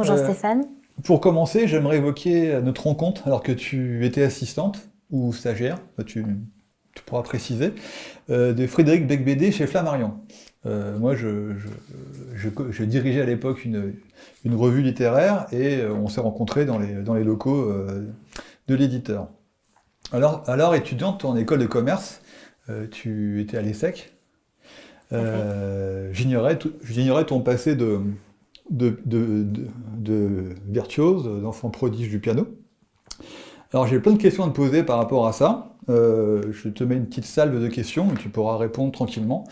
Bonjour Stéphane. Pour commencer, j'aimerais évoquer notre rencontre alors que tu étais assistante ou stagiaire, tu pourras préciser, de Frédéric Becbédé chez Flammarion. Moi, je dirigeais à l'époque une revue littéraire et on s'est rencontrés dans les locaux de l'éditeur. Alors, étudiante en école de commerce, tu étais à l'ESSEC. J'ignorais ton passé de virtuose, d'enfant prodige du piano. Alors j'ai plein de questions à te poser par rapport à ça. Je te mets une petite salve de questions et tu pourras répondre tranquillement.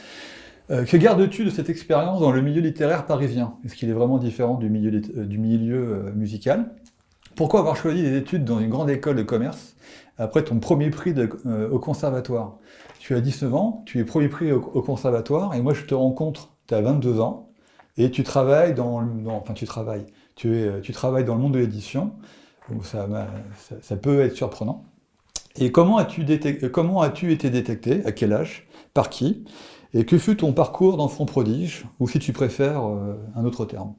Que gardes-tu de cette expérience dans le milieu littéraire parisien? Est-ce qu'il est vraiment différent du milieu musical? Pourquoi avoir choisi des études dans une grande école de commerce après ton premier prix au conservatoire? Tu as 19 ans, tu es premier prix au conservatoire et moi je te rencontre, tu as 22 ans et tu travailles tu travailles dans le monde de l'édition. Donc ça peut être surprenant. Et comment as-tu été détecté? À quel âge? Par qui? Et que fut ton parcours d'enfant prodige? Ou si tu préfères un autre terme.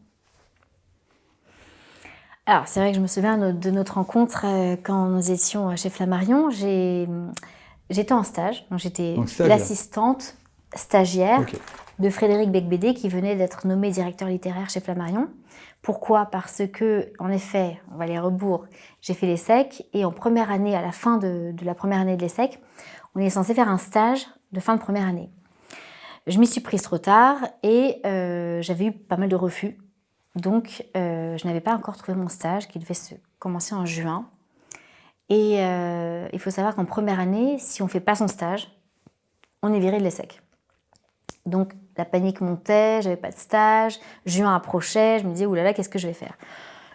Alors, c'est vrai que je me souviens de notre rencontre quand nous étions chez Flammarion. J'étais en stage, donc j'étais l'assistante stagiaire de Frédéric Becbédé qui venait d'être nommé directeur littéraire chez Flammarion. Pourquoi? Parce que, en effet, on va aller rebours, j'ai fait l'ESSEC et en première année, à la fin de la première année de l'ESSEC, on est censé faire un stage de fin de première année. Je m'y suis prise trop tard et j'avais eu pas mal de refus. Donc, je n'avais pas encore trouvé mon stage qui devait commencer en juin. Et il faut savoir qu'en première année, si on ne fait pas son stage, on est viré de l'ESSEC. Donc, la panique montait, j'avais pas de stage, juin approchait, je me disais, oulala, qu'est-ce que je vais faire?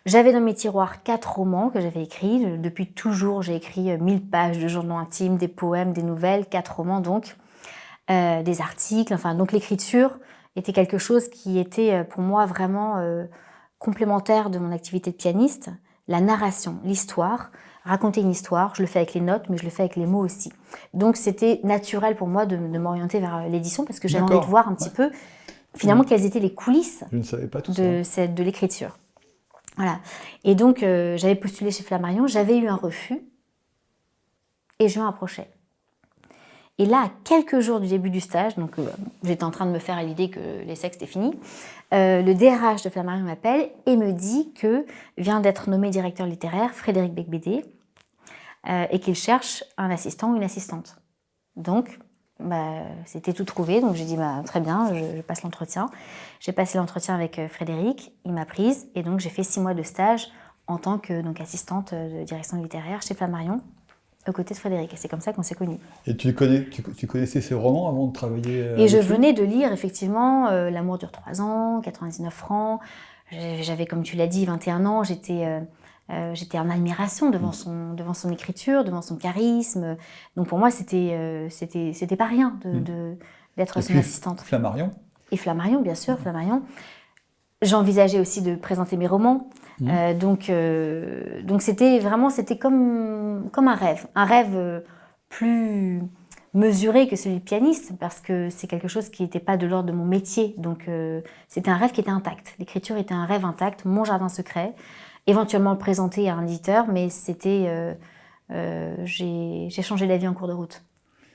J'avais dans mes tiroirs 4 romans que j'avais écrits. Depuis toujours, j'ai écrit 1000 pages de journaux intimes, des poèmes, des nouvelles, 4 romans donc, des articles. Enfin, donc l'écriture était quelque chose qui était pour moi vraiment complémentaire de mon activité de pianiste. La narration, l'histoire, raconter une histoire, je le fais avec les notes, mais je le fais avec les mots aussi. Donc c'était naturel pour moi de m'orienter vers l'édition parce que j'avais envie de voir un petit peu finalement quelles étaient les coulisses de l'écriture. Voilà. Et donc j'avais postulé chez Flammarion, j'avais eu un refus et juin approchait. Et là, à quelques jours du début du stage, donc j'étais en train de me faire à l'idée que l'ESSEC c'était fini, le DRH de Flammarion m'appelle et me dit que vient d'être nommé directeur littéraire Frédéric Becbédé et qu'il cherche un assistant ou une assistante. Donc, c'était tout trouvé, donc j'ai dit très bien, je passe l'entretien. J'ai passé l'entretien avec Frédéric, il m'a prise et donc j'ai fait 6 mois de stage en tant que assistante de direction littéraire chez Flammarion, aux côtés de Frédéric. Et c'est comme ça qu'on s'est connus. Et tu connaissais ces romans avant de travailler Et je venais de lire effectivement L'amour dure 3 ans, 99 francs. J'avais, comme tu l'as dit, 21 ans. J'étais en admiration devant son écriture, devant son charisme. Donc pour moi, c'était pas rien d'être son assistante. Flammarion? Et Flammarion, bien sûr, Flammarion. J'envisageais aussi de présenter mes romans. Donc c'était comme un rêve plus mesuré que celui de pianiste parce que c'est quelque chose qui n'était pas de l'ordre de mon métier. Donc c'était un rêve qui était intact. L'écriture était un rêve intact, mon jardin secret. Éventuellement le présenter à un éditeur, mais j'ai changé d'avis en cours de route.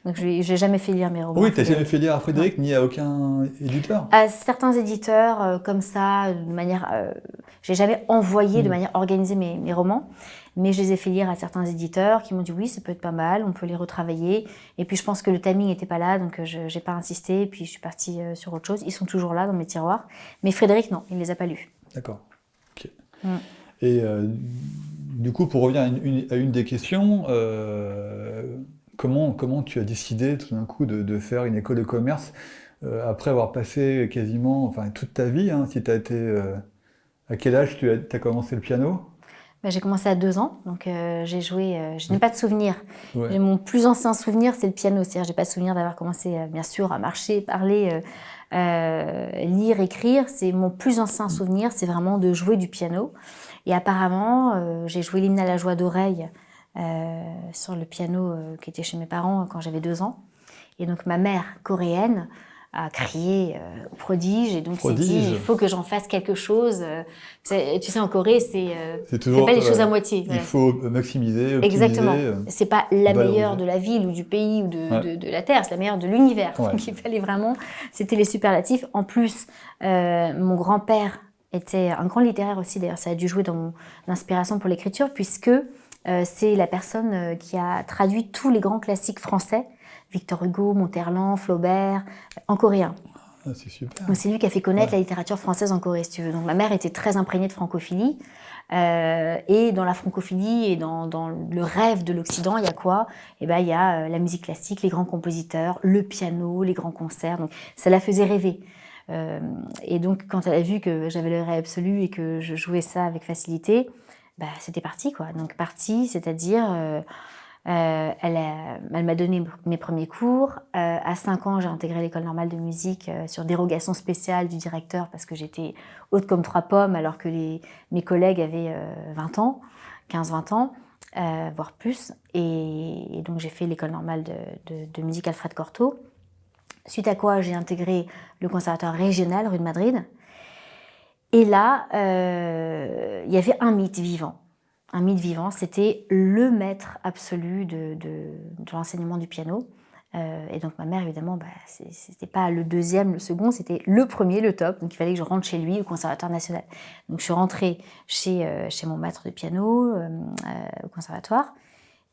Donc j'ai jamais fait lire mes romans. Oui, tu n'as jamais fait lire à Frédéric ni à aucun éditeur? À certains éditeurs, comme ça, de manière... j'ai jamais envoyé de manière organisée mes romans, mais je les ai fait lire à certains éditeurs qui m'ont dit oui, ça peut être pas mal, on peut les retravailler. Et puis je pense que le timing n'était pas là, donc je n'ai pas insisté, et puis je suis partie sur autre chose. Ils sont toujours là dans mes tiroirs. Mais Frédéric, non, il ne les a pas lus. D'accord. Ok. Et du coup, pour revenir à une des questions, comment tu as décidé tout d'un coup de faire une école de commerce après avoir passé quasiment toute ta vie si tu as été, à quel âge tu as commencé le piano? J'ai commencé à 2 ans, donc j'ai joué. Je n'ai pas de souvenir. Ouais. Mon plus ancien souvenir, c'est le piano. C'est-à-dire, j'ai pas souvenir d'avoir commencé, bien sûr, à marcher, parler, lire, écrire. C'est mon plus ancien souvenir, c'est vraiment de jouer du piano. Et apparemment, j'ai joué l'hymne à la joie d'oreille sur le piano qui était chez mes parents quand j'avais 2 ans. Et donc ma mère, coréenne, à crier au prodige. Et donc, s'est dit, il faut que j'en fasse quelque chose. Tu sais, en Corée, c'est toujours pas les choses à moitié. Il faut maximiser, optimiser. Exactement. C'est pas la meilleure de la ville ou du pays ou de la terre, c'est la meilleure de l'univers. Ouais. Donc, il fallait vraiment... C'était les superlatifs. En plus, mon grand-père était un grand littéraire aussi. D'ailleurs, ça a dû jouer dans mon inspiration pour l'écriture, puisque c'est la personne qui a traduit tous les grands classiques français. Victor Hugo, Monterland, Flaubert, en coréen. Ah, c'est super. Donc c'est lui qui a fait connaître la littérature française en Corée, si tu veux. Donc ma mère était très imprégnée de francophilie. Et dans la francophilie et dans le rêve de l'Occident, il y a quoi ? Eh ben, il y a la musique classique, les grands compositeurs, le piano, les grands concerts. Donc ça la faisait rêver. Et donc quand elle a vu que j'avais le rêve absolu et que je jouais ça avec facilité, bah, c'était parti, quoi. Donc parti, c'est-à-dire... elle m'a donné mes premiers cours. À 5 ans, j'ai intégré l'école normale de musique sur dérogation spéciale du directeur parce que j'étais haute comme 3 pommes alors que mes collègues avaient 20 ans, 15-20 ans, voire plus. Et donc j'ai fait l'école normale de musique Alfred Cortot. Suite à quoi j'ai intégré le conservatoire régional rue de Madrid. Et là, il y avait un mythe vivant. Un mythe vivant, c'était le maître absolu de l'enseignement du piano. Et donc ma mère, évidemment, c'était pas le deuxième, le second, c'était le premier, le top. Donc il fallait que je rentre chez lui au Conservatoire national. Donc je suis rentrée chez mon maître de piano au conservatoire.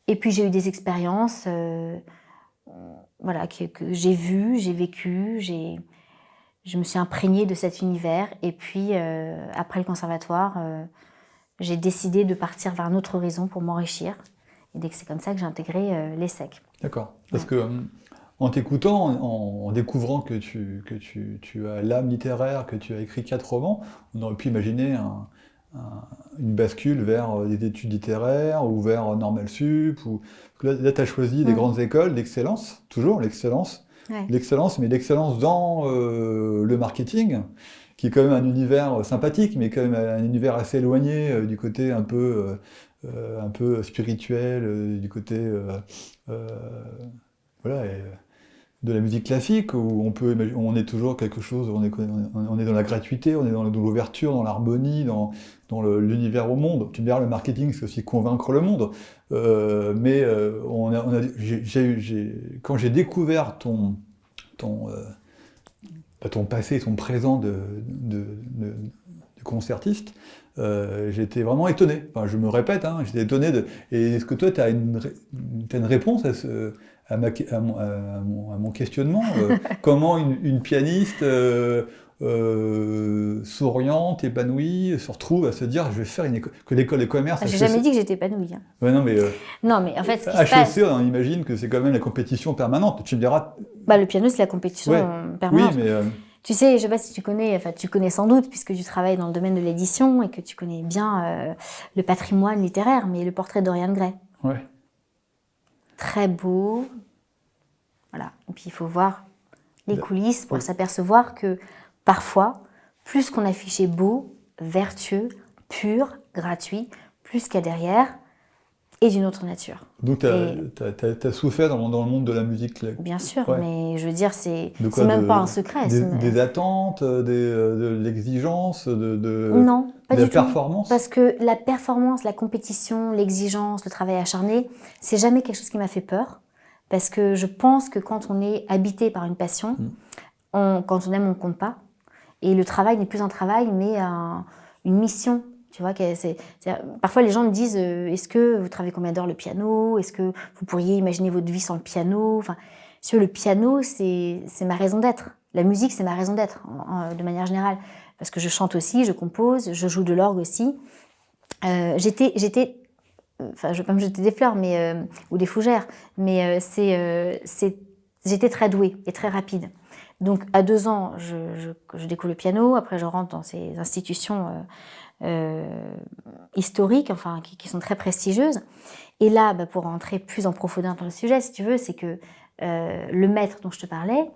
Et puis j'ai eu des expériences voilà, que j'ai vues, j'ai vécues, je me suis imprégnée de cet univers. Et puis après le conservatoire... j'ai décidé de partir vers un autre horizon pour m'enrichir. Et c'est comme ça que j'ai intégré l'ESSEC. D'accord. Parce que en t'écoutant, en découvrant que tu as l'âme littéraire, que tu as écrit 4 romans, on aurait pu imaginer une bascule vers des études littéraires ou vers Normal Sup. Là, tu as choisi des grandes écoles d'excellence, toujours l'excellence. Ouais. L'excellence, mais l'excellence dans le marketing, qui est quand même un univers sympathique, mais quand même un univers assez éloigné du côté un peu spirituel, du côté voilà, de la musique classique, où on est toujours quelque chose, on est dans la gratuité, on est dans l'ouverture, dans l'harmonie, dans l'univers au monde. Tu me diras, le marketing, c'est aussi convaincre le monde. Mais quand j'ai découvert ton passé, ton présent de concertiste, j'étais vraiment étonné. Enfin, je me répète, j'étais étonné. Et est-ce que toi, tu as une réponse à mon questionnement comment une pianiste souriante, épanouie, se retrouve à se dire je vais faire que l'école de commerce... J'ai jamais dit que j'étais épanouie. Ouais, non, mais en fait, ce qui HEC, se passe... on imagine que c'est quand même la compétition permanente. Tu me diras... le piano, c'est la compétition permanente. Oui, mais... Tu sais, je ne sais pas si tu connais, enfin tu connais sans doute puisque tu travailles dans le domaine de l'édition et que tu connais bien le patrimoine littéraire, mais le portrait de Dorian Gray. Ouais. Très beau. Voilà. Et puis il faut voir les coulisses pour s'apercevoir que parfois, plus qu'on affichait beau, vertueux, pur, gratuit, plus qu'il y a derrière, et d'une autre nature. Donc tu as souffert dans le monde de la musique. Bien sûr, mais je veux dire, c'est même pas un secret. Des attentes, de l'exigence, non, pas de la du performance. Tout. Parce que la performance, la compétition, l'exigence, le travail acharné, c'est jamais quelque chose qui m'a fait peur. Parce que je pense que quand on est habité par une passion, quand on aime, on ne compte pas. Et le travail n'est plus un travail, mais une mission. Tu vois, parfois les gens me disent est-ce que vous travaillez combien d'heures le piano ? Est-ce que vous pourriez imaginer votre vie sans le piano ? Enfin, le piano, c'est ma raison d'être. La musique, c'est ma raison d'être, de manière générale. Parce que je chante aussi, je compose, je joue de l'orgue aussi. J'étais enfin, je ne veux pas me jeter des fleurs ou des fougères, mais j'étais très douée et très rapide. Donc, à 2 ans, je découvre le piano. Après, je rentre dans ces institutions historiques, enfin, qui sont très prestigieuses. Et là, pour rentrer plus en profondeur dans le sujet, si tu veux, c'est que le maître dont je te parlais,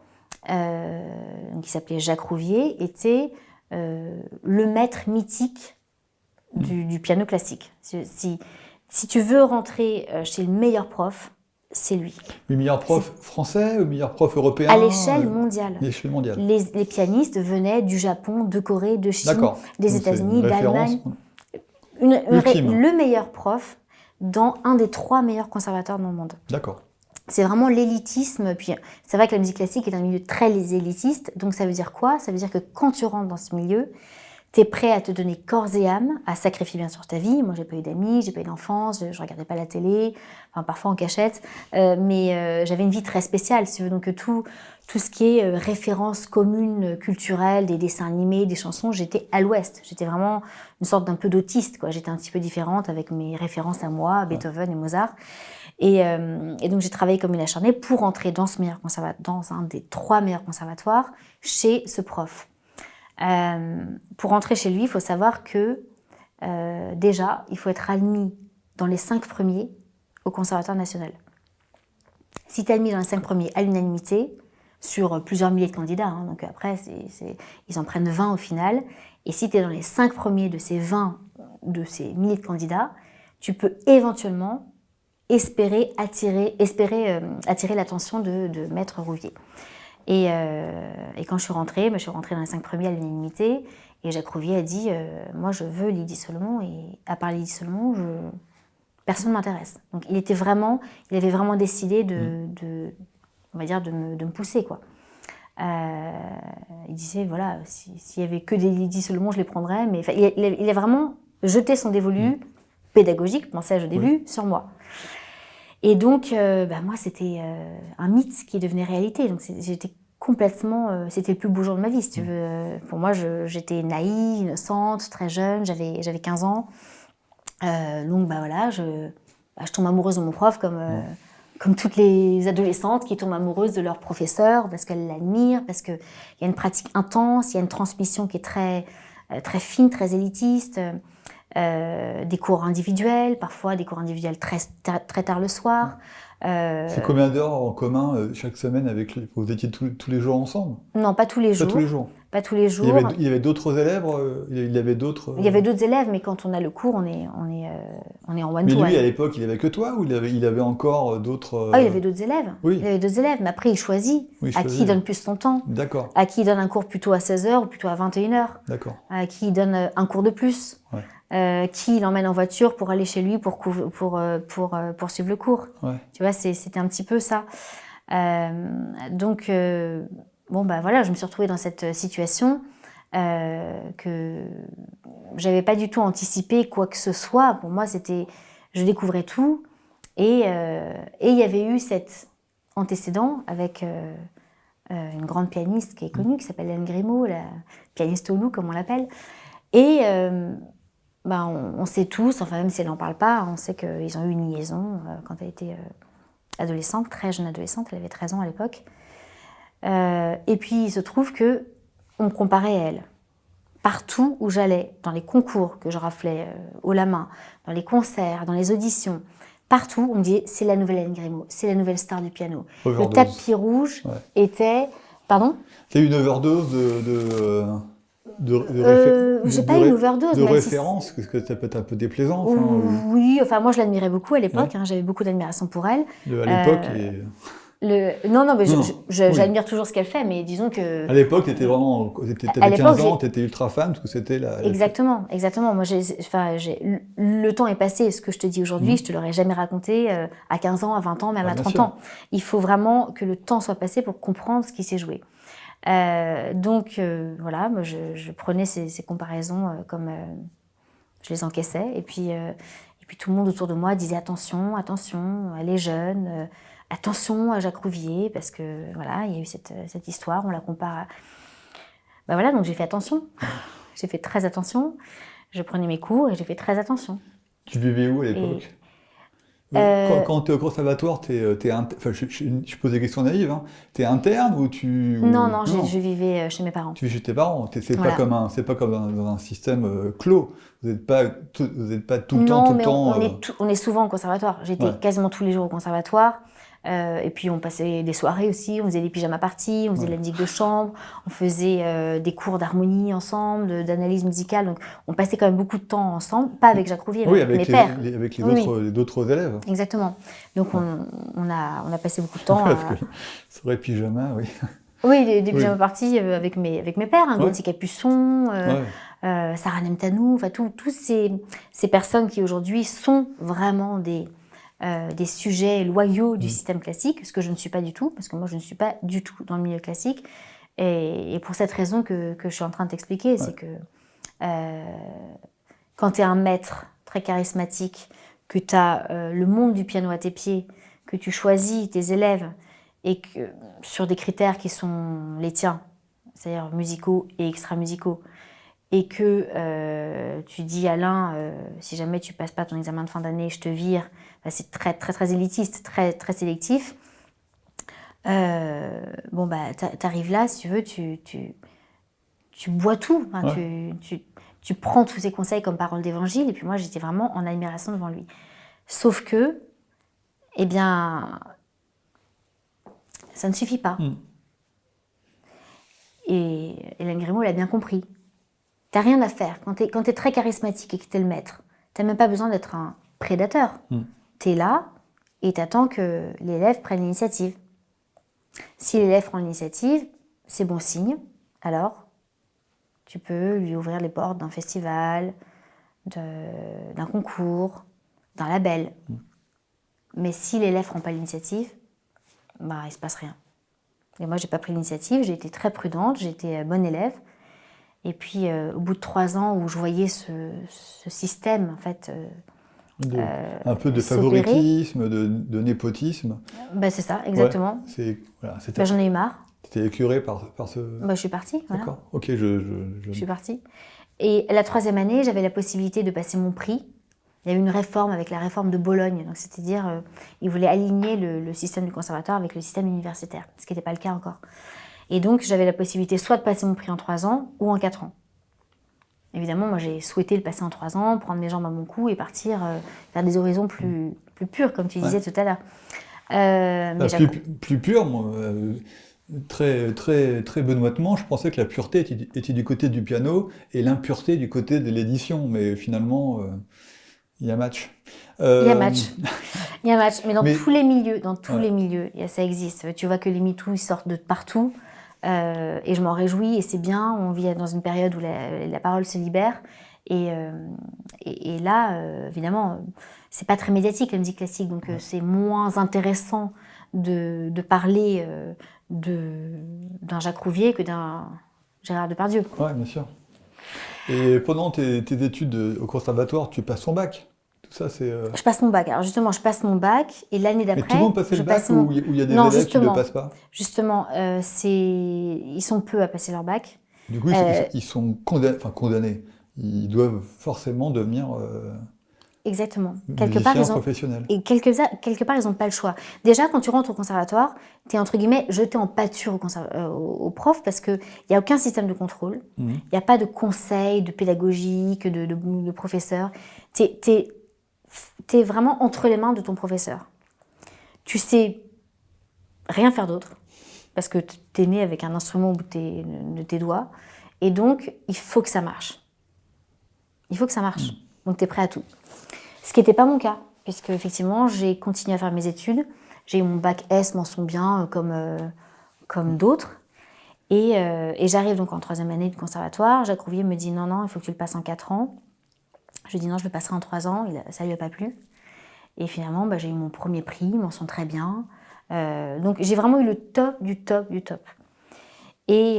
qui s'appelait Jacques Rouvier, était le maître mythique du piano classique. Si tu veux rentrer chez le meilleur prof, c'est lui. Le meilleur prof français, le meilleur prof européen? À l'échelle mondiale. L'échelle mondiale. Les pianistes venaient du Japon, de Corée, de Chine, des États-Unis, d'Allemagne. Le meilleur prof dans un des 3 meilleurs conservatoires dans le monde. D'accord. C'est vraiment l'élitisme. Puis c'est vrai que la musique classique est un milieu très élitiste. Donc ça veut dire quoi? Ça veut dire que quand tu rentres dans ce milieu, tu es prêt à te donner corps et âme, à sacrifier bien sûr ta vie. Moi, j'ai pas eu d'amis, j'ai pas eu d'enfance, je regardais pas la télé, enfin parfois en cachette, mais j'avais une vie très spéciale, si tu veux. Donc tout ce qui est référence commune culturelle, des dessins animés, des chansons, j'étais à l'ouest. J'étais vraiment une sorte d'un peu d'autiste, quoi. J'étais un petit peu différente avec mes références à moi, Beethoven et Mozart. Et donc j'ai travaillé comme une acharnée pour entrer dans dans un des 3 meilleurs conservatoires chez ce prof. Pour entrer chez lui, il faut savoir que déjà, il faut être admis dans les 5 premiers au Conservatoire national. Si tu es admis dans les 5 premiers à l'unanimité, sur plusieurs milliers de candidats, hein, donc après, ils en prennent 20 au final, et si tu es dans les 5 premiers de ces 20, de ces milliers de candidats, tu peux éventuellement espérer attirer l'attention de Maître Rouvier. Et quand je suis rentrée dans les 5 premiers à l'unanimité, et Jacques Rouvier a dit moi je veux Lydie Solomon, et à part Lydie Solomon, personne ne m'intéresse. Donc il avait vraiment décidé de me pousser, quoi. Il disait voilà, s'il y avait que des Lydie Solomon, je les prendrais, mais il a vraiment jeté son dévolu pédagogique, pensais-je au début, sur moi. Et donc, moi, c'était un mythe qui devenait réalité. Donc, j'étais complètement... c'était le plus beau jour de ma vie, si tu veux. Pour moi, j'étais naïve, innocente, très jeune. J'avais 15 ans. Donc, voilà, je tombe amoureuse de mon prof comme toutes les adolescentes qui tombent amoureuses de leur professeur parce qu'elles l'admirent, parce qu'il y a une pratique intense, il y a une transmission qui est très, très fine, très élitiste. Des cours individuels, parfois des cours individuels très tard le soir. C'est combien d'heures en commun chaque semaine avec lui? Vous étiez tous les jours ensemble? Non, pas tous les jours. Pas tous les jours. Pas tous les jours. Il y avait d'autres élèves? Il y avait d'autres élèves, mais quand on a le cours, on est en one-to-one. Mais lui, à l'époque, il avait que toi ou il avait encore d'autres... il avait d'autres élèves. Oui. Il avait d'autres élèves, mais après, il choisit qui il donne plus son temps. D'accord. À qui il donne un cours plutôt à 16h ou plutôt à 21h. D'accord. À qui il donne un cours de plus. Ouais. Qui il emmène en voiture pour aller chez lui pour suivre le cours. Ouais. Tu vois, c'était un petit peu ça. Donc, voilà, je me suis retrouvée dans cette situation que j'avais pas du tout anticipé quoi que ce soit. Pour moi, je découvrais tout. Et il y avait eu cet antécédent avec une grande pianiste qui est connue, qui s'appelle Hélène Grimaud, la pianiste au loup, comme on l'appelle. Et... on sait tous, enfin même si elle n'en parle pas, on sait qu'ils ont eu une liaison quand elle était adolescente, très jeune adolescente, elle avait 13 ans à l'époque. Et puis il se trouve qu'on me comparait à elle. Partout où j'allais, dans les concours que je raflais haut la main, dans les concerts, dans les auditions, partout on me disait c'est la nouvelle Hélène Grimaud, c'est la nouvelle star du piano. Overdose. Le tapis rouge était... Pardon ? C'est une overdose j'ai pas eu une overdose. De référence, parce que ça peut être un peu déplaisant. Oui, moi je l'admirais beaucoup à l'époque, j'avais beaucoup d'admiration pour elle. À l'époque Non, mais j'admire toujours ce qu'elle fait, mais disons que... À l'époque, t'avais 15 ans, t'étais ultra fan, parce que c'était la... Exactement. Moi, le temps est passé, ce que je te dis aujourd'hui, je te l'aurais jamais raconté à 15 ans, à 20 ans, même à 30 ans. Il faut vraiment que le temps soit passé pour comprendre ce qui s'est joué. Donc voilà, moi je prenais ces comparaisons comme je les encaissais, et puis tout le monde autour de moi disait attention, elle est jeune, attention à Jacques Rouvier, parce que voilà, il y a eu cette histoire, on la compare à... voilà, donc j'ai fait attention, j'ai fait très attention, je prenais mes cours et j'ai fait très attention. Tu vivais où à l'époque? Quand tu es au conservatoire, je pose des questions naïves, hein. Tu es interne ou tu... Non, je vivais chez mes parents. Tu vis chez tes parents, c'est pas comme dans un système clos. Vous n'êtes pas tout le temps... Non, mais on est souvent au conservatoire. J'étais quasiment tous les jours au conservatoire. Et puis on passait des soirées aussi, on faisait des pyjama parties, on faisait de la musique de chambre, on faisait des cours d'harmonie ensemble, d'analyse musicale. Donc on passait quand même beaucoup de temps ensemble, pas avec Jacques Rouvier, mais avec mes pères. Avec les autres élèves. Exactement. Donc on a passé beaucoup de temps. C'est vrai, pyjama, oui. Oui, des pyjama parties avec mes pères, hein, Gauthier Capuçon, Sarah Nemtanou, enfin tous ces personnes qui aujourd'hui sont vraiment des sujets loyaux du système classique, ce que je ne suis pas du tout, parce que moi je ne suis pas du tout dans le milieu classique. Et pour cette raison que je suis en train de t'expliquer, c'est que quand tu es un maître très charismatique, que tu as le monde du piano à tes pieds, que tu choisis tes élèves, et que sur des critères qui sont les tiens, c'est-à-dire musicaux et extra-musicaux, et que tu dis à l'un, si jamais tu passes pas ton examen de fin d'année, je te vire, bah, c'est très, très, très élitiste, très, très sélectif. Bon, bah, t'arrives là, si tu veux, tu bois tout, hein, tu prends tous ces conseils comme parole d'évangile, et puis moi, j'étais vraiment en admiration devant lui. Sauf que, eh bien, ça ne suffit pas. Et Hélène Grimaud l'a bien compris. T'as rien à faire. Quand t'es très charismatique et que t'es le maître, t'as même pas besoin d'être un prédateur. T'es là et t'attends que l'élève prenne l'initiative. Si l'élève prend l'initiative, c'est bon signe. Alors, tu peux lui ouvrir les portes d'un festival, d'un concours, d'un label. Mais si l'élève prend pas l'initiative, bah, il se passe rien. Et moi, j'ai pas pris l'initiative, j'ai été très prudente, j'ai été bonne élève. Et puis, au bout de 3 ans où je voyais ce système, en fait, un peu de favoritisme, de népotisme. Bah, c'est ça, exactement. Voilà, j'en ai eu marre. T'étais écœurée par ce... Bah, je suis partie, voilà. D'accord, ok, Je suis partie. Et la 3e année, j'avais la possibilité de passer mon prix. Il y a eu une réforme avec la réforme de Bologne, donc c'est-à-dire ils voulaient aligner le système du conservatoire avec le système universitaire, ce qui n'était pas le cas encore. Et donc j'avais la possibilité soit de passer mon prix en 3 ans ou en 4 ans. Évidemment, moi j'ai souhaité le passer en 3 ans, prendre mes jambes à mon cou et partir vers des horizons plus purs, comme tu disais tout à l'heure. Plus pur, moi, très, très, très benoîtement, je pensais que la pureté était du côté du piano et l'impureté du côté de l'édition, mais finalement... il y a match. Il y a match. Il y a match. Mais dans tous les milieux, ça existe. Tu vois que les MeToo, ils sortent de partout. Et je m'en réjouis. Et c'est bien. On vit dans une période où la parole se libère. Et là, évidemment, c'est pas très médiatique, la musique classique. Donc, c'est moins intéressant de parler d'un Jacques Rouvier que d'un Gérard Depardieu. Oui, bien sûr. Et pendant tes études au conservatoire, tu passes ton bac. Tout ça, c'est... Je passe mon bac. Alors justement, je passe mon bac et l'année d'après... Mais tout le monde passait le bac ou il y a des élèves qui ne le passent pas? Justement, ils sont peu à passer leur bac. Du coup, ils sont condamnés. Ils doivent forcément devenir... Exactement. Professionnels. Et quelque part, ils n'ont pas le choix. Déjà, quand tu rentres au conservatoire, tu es entre guillemets jeté en pâture au prof parce qu'il n'y a aucun système de contrôle. Il n'y a pas de conseil, de pédagogique, de professeur. Tu es vraiment entre les mains de ton professeur. Tu sais rien faire d'autre parce que tu es né avec un instrument au bout de tes doigts. Et donc, il faut que ça marche. Il faut que ça marche. Donc, tu es prêt à tout. Ce qui n'était pas mon cas, puisque effectivement, j'ai continué à faire mes études. J'ai eu mon bac S, mention bien, comme d'autres. Et j'arrive donc en 3e année du conservatoire. Jacques Rouvier me dit non, il faut que tu le passes en 4 ans. Je lui dis non, je le passerai en 3 ans. Ça lui a pas plu. Et finalement, j'ai eu mon premier prix, mention très bien. Donc j'ai vraiment eu le top du top du top. Et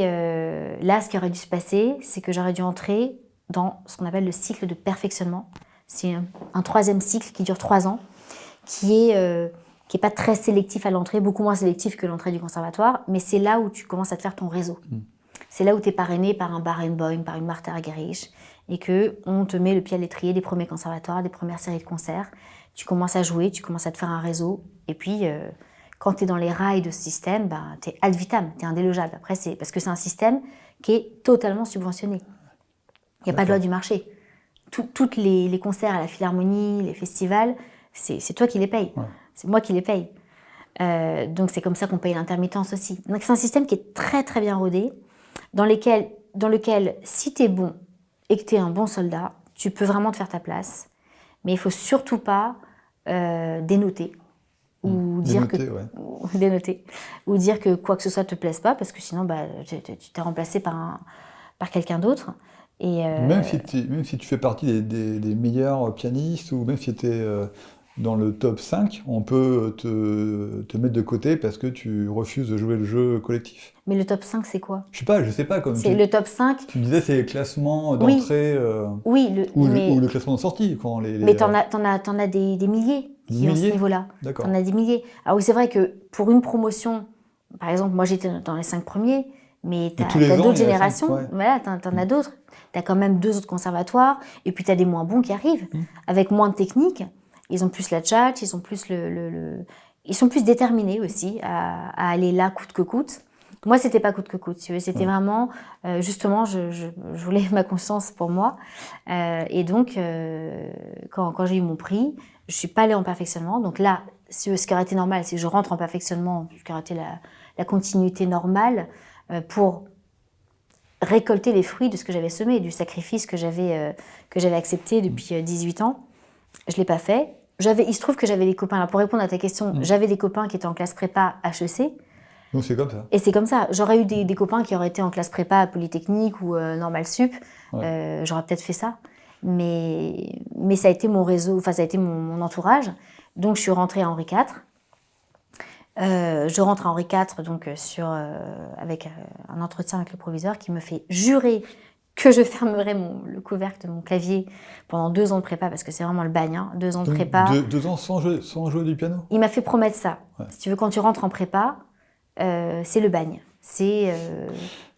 là, ce qui aurait dû se passer, c'est que j'aurais dû entrer dans ce qu'on appelle le cycle de perfectionnement. C'est un 3e cycle qui dure 3 ans, qui est pas très sélectif à l'entrée, beaucoup moins sélectif que l'entrée du conservatoire, mais c'est là où tu commences à te faire ton réseau. C'est là où tu es parrainé par un Barenboim, par une Martha Argerich, et qu'on te met le pied à l'étrier des premiers conservatoires, des premières séries de concerts. Tu commences à jouer, tu commences à te faire un réseau, et puis quand tu es dans les rails de ce système, tu es ad vitam, tu es indélogeable. Après, c'est parce que c'est un système qui est totalement subventionné. Il n'y a pas de loi du marché. Toutes les concerts à la Philharmonie, les festivals, c'est toi qui les payes. Ouais. C'est moi qui les paye. Donc c'est comme ça qu'on paye l'intermittence aussi. Donc c'est un système qui est très très bien rodé, dans lequel si tu es bon et que tu es un bon soldat, tu peux vraiment te faire ta place. Mais il ne faut surtout pas dénoter. Ou dire que quoi que ce soit te plaise pas, parce que sinon tu t'es remplacé par quelqu'un d'autre. Et même si tu fais partie des meilleurs pianistes, ou même si tu es dans le top 5, on peut te mettre de côté parce que tu refuses de jouer le jeu collectif. Mais le top 5, c'est quoi? Je sais pas. Le top 5... Tu disais c'est les classements d'entrée ou le classement de sortie. Mais t'en as des milliers qui ont ce niveau-là. D'accord. T'en as des milliers. Alors oui, c'est vrai que pour une promotion, par exemple, moi j'étais dans les 5 premiers, mais t'as d'autres générations. Voilà, t'en as d'autres. T'as quand même 2 autres conservatoires, et puis t'as des moins bons qui arrivent, avec moins de technique. Ils ont plus la tchatche, ils ont plus ils sont plus déterminés aussi à aller là coûte que coûte. Moi, c'était pas coûte que coûte, tu vois. C'était vraiment, justement, je voulais ma conscience pour moi. Et donc, quand j'ai eu mon prix, je suis pas allée en perfectionnement. Donc là, ce qui aurait été normal, c'est que je rentre en perfectionnement, ce qui aurait été la continuité normale pour récolter les fruits de ce que j'avais semé, du sacrifice que j'avais accepté depuis 18 ans. Je l'ai pas fait. Il se trouve que j'avais des copains, là, pour répondre à ta question, j'avais des copains qui étaient en classe prépa HEC. Donc c'est comme ça. Et c'est comme ça. J'aurais eu des copains qui auraient été en classe prépa à Polytechnique ou Normal Sup. J'aurais peut-être fait ça. Mais ça a été mon réseau, enfin ça a été mon entourage. Donc je suis rentrée à Henri IV. Je rentre à Henri IV donc, avec un entretien avec le proviseur qui me fait jurer que je fermerai le couvercle de mon clavier pendant 2 ans de prépa, parce que c'est vraiment le bagne, hein, 2 ans de prépa. 2 ans sans jouer du piano? Il m'a fait promettre ça. Si tu veux, quand tu rentres en prépa, c'est le bagne.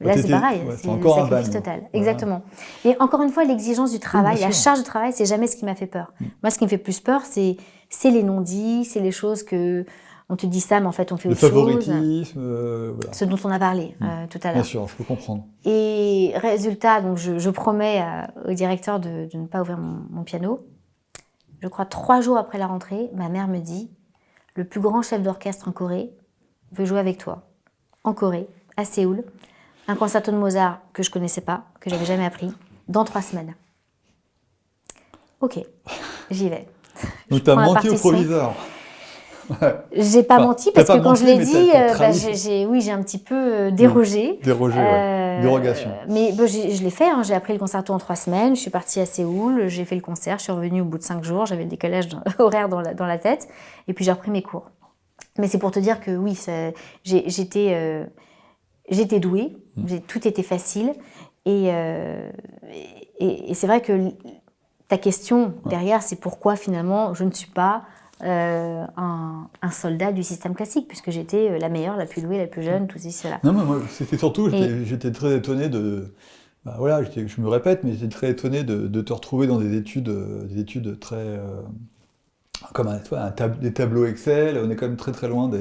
Là, c'est pareil, c'est le sacrifice total. Voilà. Exactement. Et encore une fois, l'exigence du travail, la charge de travail, c'est jamais ce qui m'a fait peur. Moi, ce qui me fait plus peur, c'est les non-dits, c'est les choses que on te dit ça, mais en fait, on fait autre chose. Le favoritisme, voilà. Ce dont on a parlé tout à l'heure. Bien sûr, je peux comprendre. Et résultat, donc je promets au directeur de ne pas ouvrir mon piano. Je crois 3 jours après la rentrée, ma mère me dit « Le plus grand chef d'orchestre en Corée veut jouer avec toi. » En Corée, à Séoul, un concerto de Mozart que je connaissais pas, que j'avais jamais appris, dans 3 semaines. Ok, j'y vais. Donc t'as menti au proviseur. J'ai pas menti parce que quand je l'ai dit, j'ai un petit peu dérogé. Dérogation. Mais je l'ai fait, hein, j'ai appris le concerto en 3 semaines, je suis partie à Séoul, j'ai fait le concert, je suis revenue au bout de 5 jours, j'avais le décalage horaire dans la tête, et puis j'ai repris mes cours. Mais c'est pour te dire que oui, j'étais douée, tout était facile, et c'est vrai que ta question derrière, c'est pourquoi finalement je ne suis pas un soldat du système classique, puisque j'étais la meilleure, la plus douée, la plus jeune, tout ceci, cela. Non, mais moi, c'était surtout, j'étais très étonné de... Bah, voilà, je me répète, mais j'étais très étonné de te retrouver dans des études très... comme des tableaux Excel, on est quand même très très loin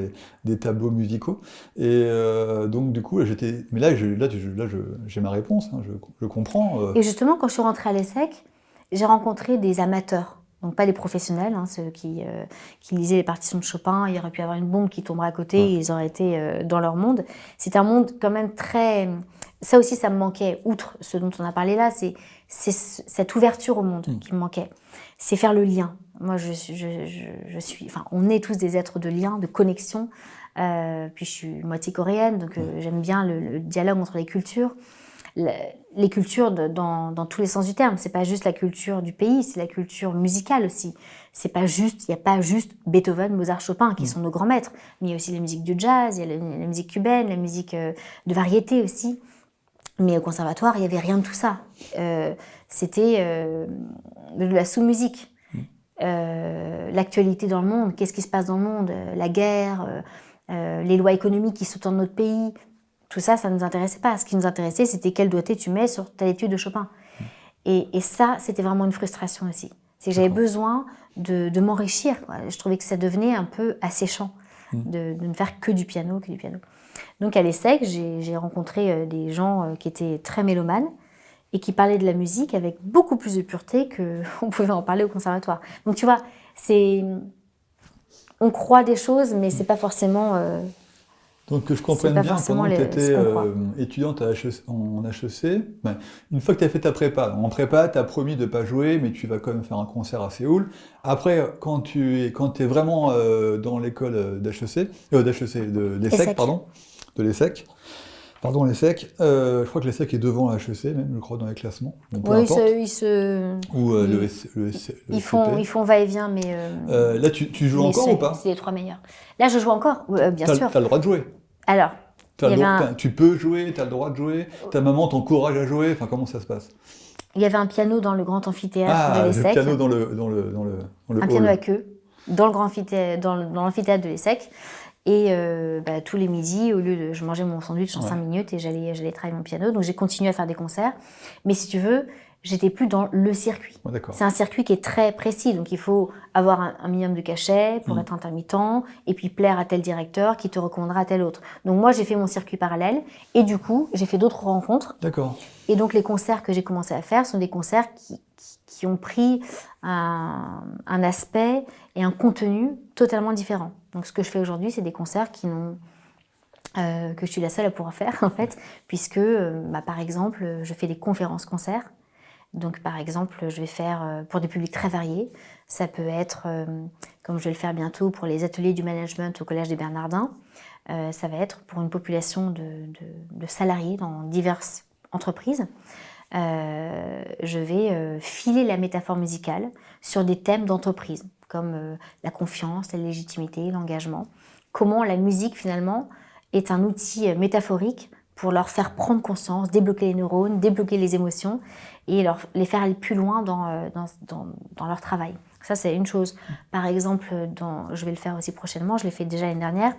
des tableaux musicaux. Et donc du coup, mais là j'ai ma réponse, hein, je comprends. Et justement, quand je suis rentrée à l'ESSEC, j'ai rencontré des amateurs. Donc pas les professionnels, hein, ceux qui lisaient les partitions de Chopin. Il y aurait pu y avoir une bombe qui tomberait à côté, et ils auraient été dans leur monde. C'est un monde quand même très... Ça aussi, ça me manquait, outre ce dont on a parlé là, c'est cette ouverture au monde qui me manquait. C'est faire le lien. Moi, enfin, on est tous des êtres de lien, de connexion. Puis je suis moitié coréenne, donc j'aime bien le dialogue entre les cultures. Les cultures dans tous les sens du terme. C'est pas juste la culture du pays, c'est la culture musicale aussi. Il n'y a pas juste Beethoven, Mozart, Chopin qui sont nos grands maîtres, mais il y a aussi la musique du jazz, il y a la musique cubaine, la musique de variété aussi. Mais au conservatoire, il n'y avait rien de tout ça. C'était de la sous-musique. L'actualité dans le monde, qu'est-ce qui se passe dans le monde, la guerre, les lois économiques qui sont dans notre pays. Tout ça, ça ne nous intéressait pas. Ce qui nous intéressait, c'était quel doigté tu mets sur telle étude de Chopin. Et ça, c'était vraiment une frustration aussi. C'est que j'avais besoin de m'enrichir, quoi. Je trouvais que ça devenait un peu asséchant de ne faire que du piano. Donc à l'ESSEC, j'ai rencontré des gens qui étaient très mélomanes et qui parlaient de la musique avec beaucoup plus de pureté qu'on pouvait en parler au conservatoire. Donc tu vois, on croit des choses, mais c'est pas forcément... Donc que je comprenne bien, pendant que tu étais étudiante en HEC, ben, une fois que tu as fait ta prépa, en prépa, tu as promis de ne pas jouer, mais tu vas quand même faire un concert à Séoul. Après, quand tu es vraiment dans l'école d'HEC, l'ESSEC, pardon, de l'ESSEC, pardon, l'ESSEC, je crois que l'ESSEC est devant la HEC, même, je crois, dans les classements. Donc, oui, ils font va-et-vient, mais... là, tu joues encore ou pas? C'est les 3 meilleurs. Là, je joue encore, bien sûr. Tu as le droit de jouer? Alors, tu peux jouer, tu as le droit de jouer, ta maman t'encourage à jouer, enfin comment ça se passe? Il y avait un piano dans le grand amphithéâtre de l'ESSEC. Le piano dans le un hall. Piano à queue, dans le grand amphithéâtre, dans l'amphithéâtre de l'ESSEC. Et tous les midis, au lieu de... Je mangeais mon sandwich en 5 minutes et j'allais travailler mon piano. Donc j'ai continué à faire des concerts. Mais si tu veux, j'étais plus dans le circuit. C'est un circuit qui est très précis. Donc il faut avoir un minimum de cachet pour être intermittent et puis plaire à tel directeur qui te recommandera à tel autre. Donc moi, j'ai fait mon circuit parallèle et du coup, j'ai fait d'autres rencontres. D'accord. Et donc les concerts que j'ai commencé à faire sont des concerts qui ont pris un aspect et un contenu totalement différent. Donc ce que je fais aujourd'hui, c'est des concerts que je suis la seule à pouvoir faire en fait, puisque par exemple, je fais des conférences-concerts. Donc par exemple, je vais faire pour des publics très variés. Ça peut être, comme je vais le faire bientôt, pour les ateliers du management au Collège des Bernardins. Ça va être pour une population de salariés dans diverses entreprises. Je vais filer la métaphore musicale sur des thèmes d'entreprise, comme la confiance, la légitimité, l'engagement. Comment la musique, finalement, est un outil métaphorique pour leur faire prendre conscience, débloquer les neurones, débloquer les émotions et les faire aller plus loin dans leur travail. Ça, c'est une chose. Par exemple, je vais le faire aussi prochainement, je l'ai fait déjà l'année dernière,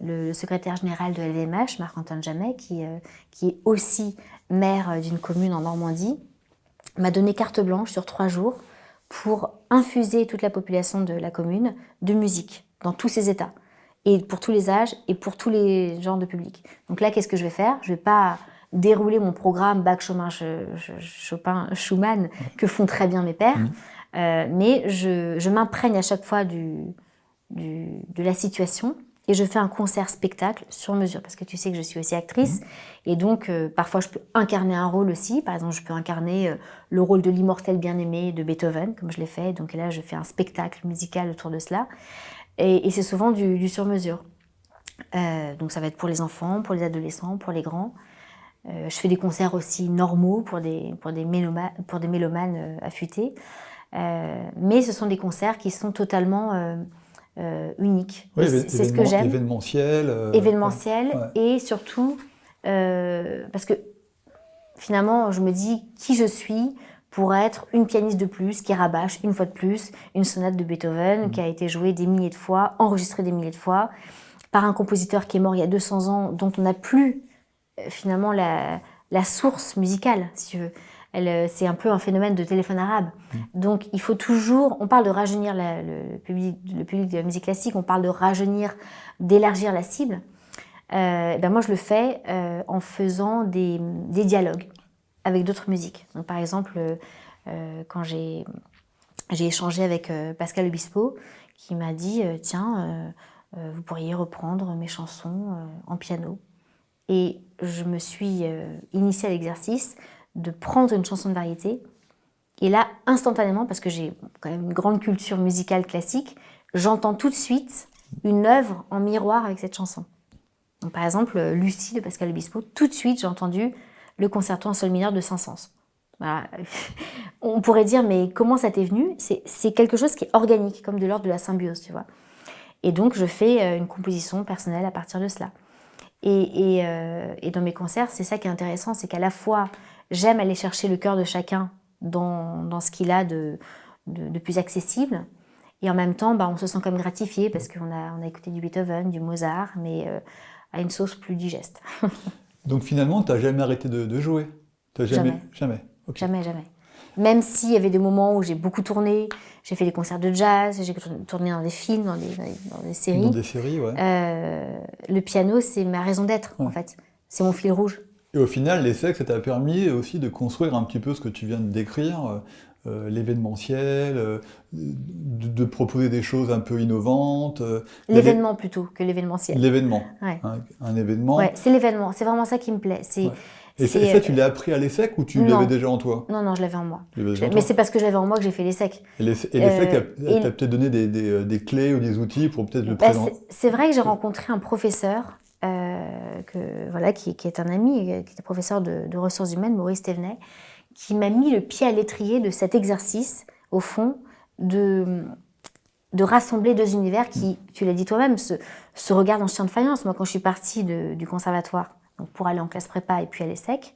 le secrétaire général de LVMH, Marc-Antoine Jamet, qui est aussi maire d'une commune en Normandie, m'a donné carte blanche sur 3 jours pour infuser toute la population de la commune de musique dans tous ses états, et pour tous les âges et pour tous les genres de publics. Donc là, qu'est-ce que je vais faire? Je ne vais pas dérouler mon programme Bach, Chopin, Schumann, que font très bien mes pairs, mais je m'imprègne à chaque fois de la situation et je fais un concert-spectacle sur mesure, parce que tu sais que je suis aussi actrice, et donc parfois je peux incarner un rôle aussi. Par exemple, je peux incarner le rôle de l'immortel bien-aimé de Beethoven, comme je l'ai fait, donc là je fais un spectacle musical autour de cela, et c'est souvent du sur-mesure. Donc ça va être pour les enfants, pour les adolescents, pour les grands. Je fais des concerts aussi normaux pour des mélomanes affûtés, mais ce sont des concerts qui sont totalement... unique. Oui, c'est ce que j'aime. Événementiel. Et surtout, parce que finalement, je me dis qui je suis pour être une pianiste de plus qui rabâche une fois de plus une sonate de Beethoven qui a été jouée des milliers de fois, enregistrée des milliers de fois, par un compositeur qui est mort il y a 200 ans, dont on n'a plus finalement la source musicale, si tu veux. C'est un peu un phénomène de téléphone arabe. Donc il faut toujours, on parle de rajeunir le public de la musique classique, on parle de rajeunir, d'élargir la cible. Moi je le fais en faisant des dialogues avec d'autres musiques. Donc par exemple, quand j'ai échangé avec Pascal Obispo, qui m'a dit tiens, vous pourriez reprendre mes chansons en piano. Et je me suis initiée à l'exercice de prendre une chanson de variété, et là, instantanément, parce que j'ai quand même une grande culture musicale classique, j'entends tout de suite une œuvre en miroir avec cette chanson. Donc, par exemple, Lucie de Pascal Obispo, tout de suite, j'ai entendu le concerto en sol mineur de Saint-Saëns. Voilà. On pourrait dire, mais comment ça t'est venu? C'est quelque chose qui est organique, comme de l'ordre de la symbiose, tu vois. Et donc, je fais une composition personnelle à partir de cela. Et dans mes concerts, c'est ça qui est intéressant, c'est qu'à la fois, j'aime aller chercher le cœur de chacun dans ce qu'il a de plus accessible. Et en même temps, on se sent comme gratifié parce qu'on a écouté du Beethoven, du Mozart, mais à une sauce plus digeste. Donc finalement, tu n'as jamais arrêté de jouer? Jamais. Okay. Jamais. Même s'il y avait des moments où j'ai beaucoup tourné, j'ai fait des concerts de jazz, j'ai tourné dans des films, dans des séries. Dans des séries, ouais. Le piano, c'est ma raison d'être, en fait. C'est mon fil rouge. Et au final, l'ESSEC, ça t'a permis aussi de construire un petit peu ce que tu viens de décrire, l'événementiel, de proposer des choses un peu innovantes. L'événement plutôt que l'événementiel. L'événement. Ouais. Un événement. Ouais, c'est l'événement. C'est vraiment ça qui me plaît. Et ça, tu l'as appris à l'ESSEC ou tu l'avais déjà en toi? Non, je l'avais en moi. Mais c'est parce que je l'avais en moi que j'ai fait l'ESSEC. Et l'ESSEC t'a peut-être donné des clés ou des outils pour peut-être le présenter? C'est vrai que j'ai rencontré un professeur qui est un ami, qui était professeur de ressources humaines, Maurice Thévenet, qui m'a mis le pied à l'étrier de cet exercice, au fond, de rassembler deux univers qui, tu l'as dit toi-même, se regardent en chien de faïence. Moi, quand je suis partie du conservatoire, donc pour aller en classe prépa et puis à l'ESSEC,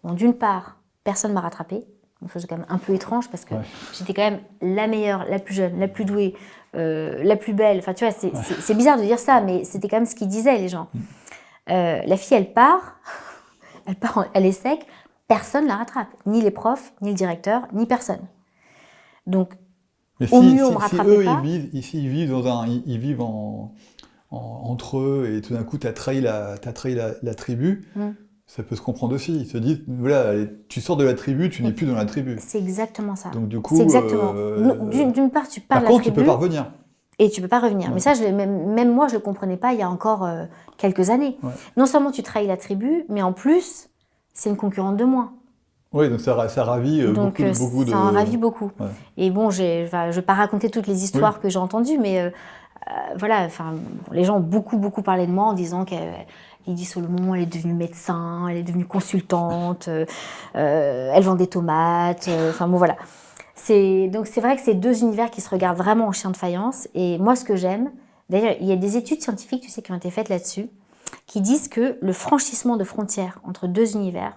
bon, d'une part, personne ne m'a rattrapée, une chose quand même un peu étrange parce que j'étais quand même la meilleure, la plus jeune, la plus douée, la plus belle. Enfin, tu vois, c'est bizarre de dire ça, mais c'était quand même ce qu'ils disaient, les gens. La fille, elle part à l'ESSEC, personne ne la rattrape. Ni les profs, ni le directeur, ni personne. Donc, mais au mieux, on me rattrapait pas. Ils vivent entre eux et tout d'un coup, tu as trahi la tribu. Ça peut se comprendre aussi. Ils se disent, voilà, tu sors de la tribu, tu n'es plus dans la tribu. C'est exactement ça. Donc du coup, c'est exactement. D'une part, tu pars de la tribu. Par contre, tu peux pas revenir. Et tu peux pas revenir. Ouais. Mais ça, même moi, je le comprenais pas il y a encore quelques années. Ouais. Non seulement tu trahis la tribu, mais en plus, c'est une concurrente de moins. Oui, donc ça ravit beaucoup de... Ça en ravit beaucoup. Ouais. Et bon, je vais pas raconter toutes les histoires que j'ai entendues, mais voilà, les gens ont beaucoup parlé de moi en disant Lydie Solomon, elle est devenue médecin, elle est devenue consultante, elle vend des tomates, bon voilà. Donc c'est vrai que c'est deux univers qui se regardent vraiment en chien de faïence. Et moi, ce que j'aime, d'ailleurs, il y a des études scientifiques, tu sais, qui ont été faites là-dessus, qui disent que le franchissement de frontières entre deux univers,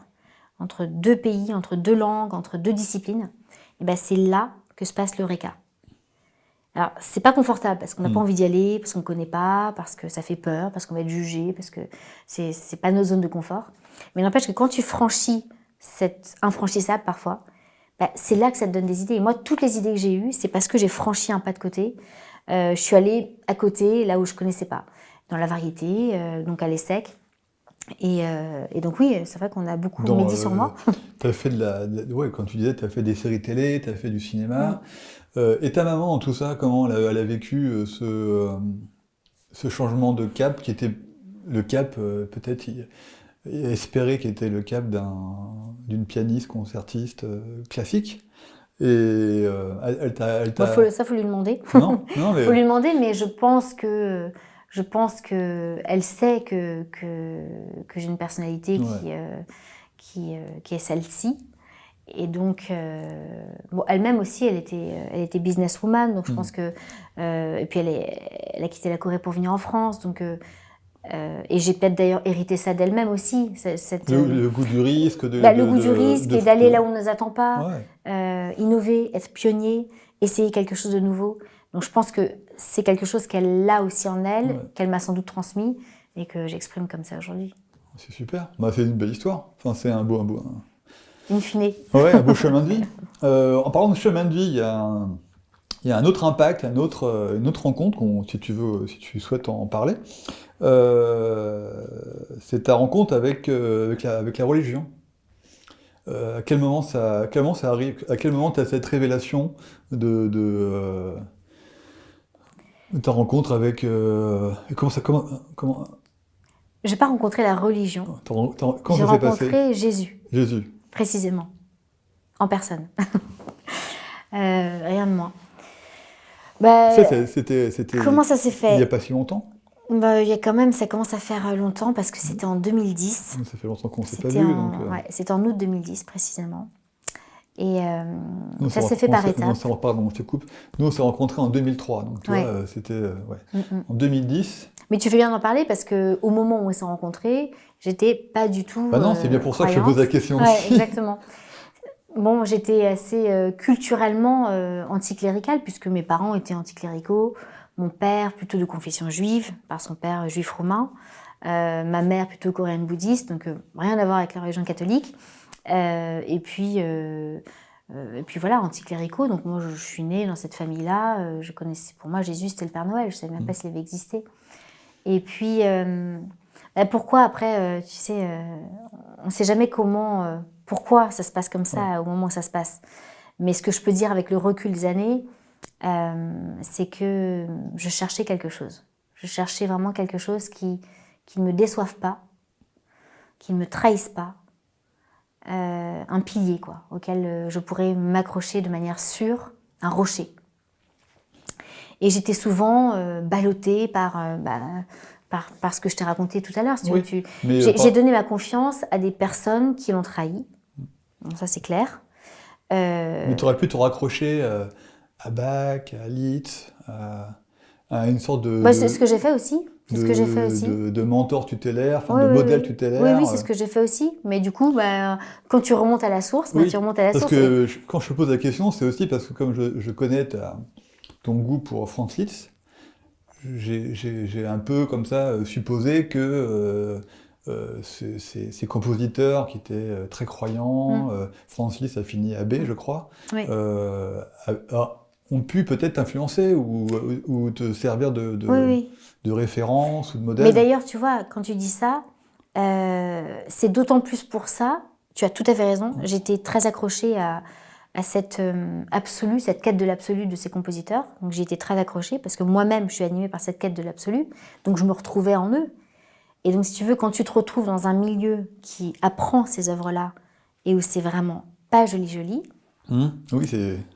entre deux pays, entre deux langues, entre deux disciplines, et ben c'est là que se passe l'Eureka. Alors, c'est pas confortable parce qu'on n'a pas envie d'y aller, parce qu'on ne connaît pas, parce que ça fait peur, parce qu'on va être jugé, parce que c'est pas nos zones de confort. Mais n'empêche que quand tu franchis cet infranchissable parfois, c'est là que ça te donne des idées. Et moi, toutes les idées que j'ai eues, c'est parce que j'ai franchi un pas de côté. Je suis allée à côté, là où je connaissais pas, dans la variété, donc à l'ESSEC. Et donc oui, c'est vrai qu'on a beaucoup médit sur moi. T'as fait quand tu disais, tu as fait des séries télé, tu as fait du cinéma. Et ta maman, en tout ça, comment elle a vécu ce changement de cap qui était le cap, peut-être espéré, qui était le cap d'une pianiste, concertiste classique. Et elle t'a... Ça, faut lui demander. Non, mais... faut lui demander, mais je pense que elle sait que j'ai une personnalité qui est celle-ci. Et donc, elle-même aussi, elle était businesswoman, donc je pense que... et puis elle a quitté la Corée pour venir en France, donc... et j'ai peut-être d'ailleurs hérité ça d'elle-même aussi. Le goût du risque. Le goût du risque et d'aller là où on ne nous attend pas, innover, être pionnier, essayer quelque chose de nouveau. Donc je pense que c'est quelque chose qu'elle a aussi en elle, qu'elle m'a sans doute transmis et que j'exprime comme ça aujourd'hui. C'est super. C'est une belle histoire. Enfin, c'est un beau... In fine. Ouais, un beau chemin de vie. En parlant de chemin de vie, il y a un autre impact, une autre rencontre, si tu souhaites en parler. C'est ta rencontre avec la religion. À quel moment ça arrive? À quel moment tu as cette révélation de ta rencontre avec... comment... Je n'ai pas rencontré la religion. J'ai rencontré Jésus. Jésus. Précisément. En personne. Rien de moins. Comment ça s'est fait? Il n'y a pas si longtemps? Il y a quand même, ça commence à faire longtemps parce que c'était en 2010. Ça fait longtemps qu'on ne s'est pas vu. C'était en août 2010 précisément. Et ça s'est fait par étapes. Pardon, je te coupe. Nous, on s'est rencontrés en 2003. Donc, tu vois, c'était en 2010. Mais tu fais bien d'en parler parce qu'au moment où on s'est rencontrés, j'étais pas du tout. Non, c'est bien pour ça que je te pose la question aussi. Exactement. Bon, j'étais assez culturellement anticléricale puisque mes parents étaient anticléricaux. Mon père plutôt de confession juive, par son père juif roumain. Ma mère plutôt coréenne bouddhiste, donc rien à voir avec la religion catholique. Et puis voilà, anticléricaux. Donc moi, je suis née dans cette famille-là. Je connaissais, pour moi, Jésus, c'était le Père Noël. Je ne savais même pas s'il avait existé. Et puis, pourquoi après, tu sais, on ne sait jamais comment, pourquoi ça se passe comme ça au moment où ça se passe. Mais ce que je peux dire avec le recul des années, c'est que je cherchais quelque chose. Je cherchais vraiment quelque chose qui ne me déçoive pas, qui ne me trahisse pas. Un pilier, quoi, auquel je pourrais m'accrocher de manière sûre, un rocher. Et j'étais souvent ballottée par ce que je t'ai raconté tout à l'heure. Si tu veux, j'ai donné ma confiance à des personnes qui l'ont trahi. Bon, ça, c'est clair. Mais tu aurais pu te raccrocher à Bach, à Liszt, à une sorte de... c'est ce que j'ai fait aussi. C'est ce que j'ai fait aussi. De mentor tutélaire, de modèle tutélaire. Oui, c'est ce que j'ai fait aussi. Mais du coup, quand tu remontes à la source, tu remontes à la source. Parce que quand je te pose la question, c'est aussi parce que comme je connais ton goût pour Franz Liszt, j'ai un peu comme ça supposé que ces compositeurs qui étaient très croyants, Franz Liszt a fini abbé, je crois, ont pu peut-être t'influencer ou te servir de référence ou de modèle. Mais d'ailleurs, tu vois, quand tu dis ça, c'est d'autant plus pour ça, tu as tout à fait raison, j'étais très accrochée à cette cette quête de l'absolu de ces compositeurs. Donc j'y étais très accrochée parce que moi-même, je suis animée par cette quête de l'absolu. Donc je me retrouvais en eux. Et donc, si tu veux, quand tu te retrouves dans un milieu qui apprend ces œuvres-là et où c'est vraiment pas joli,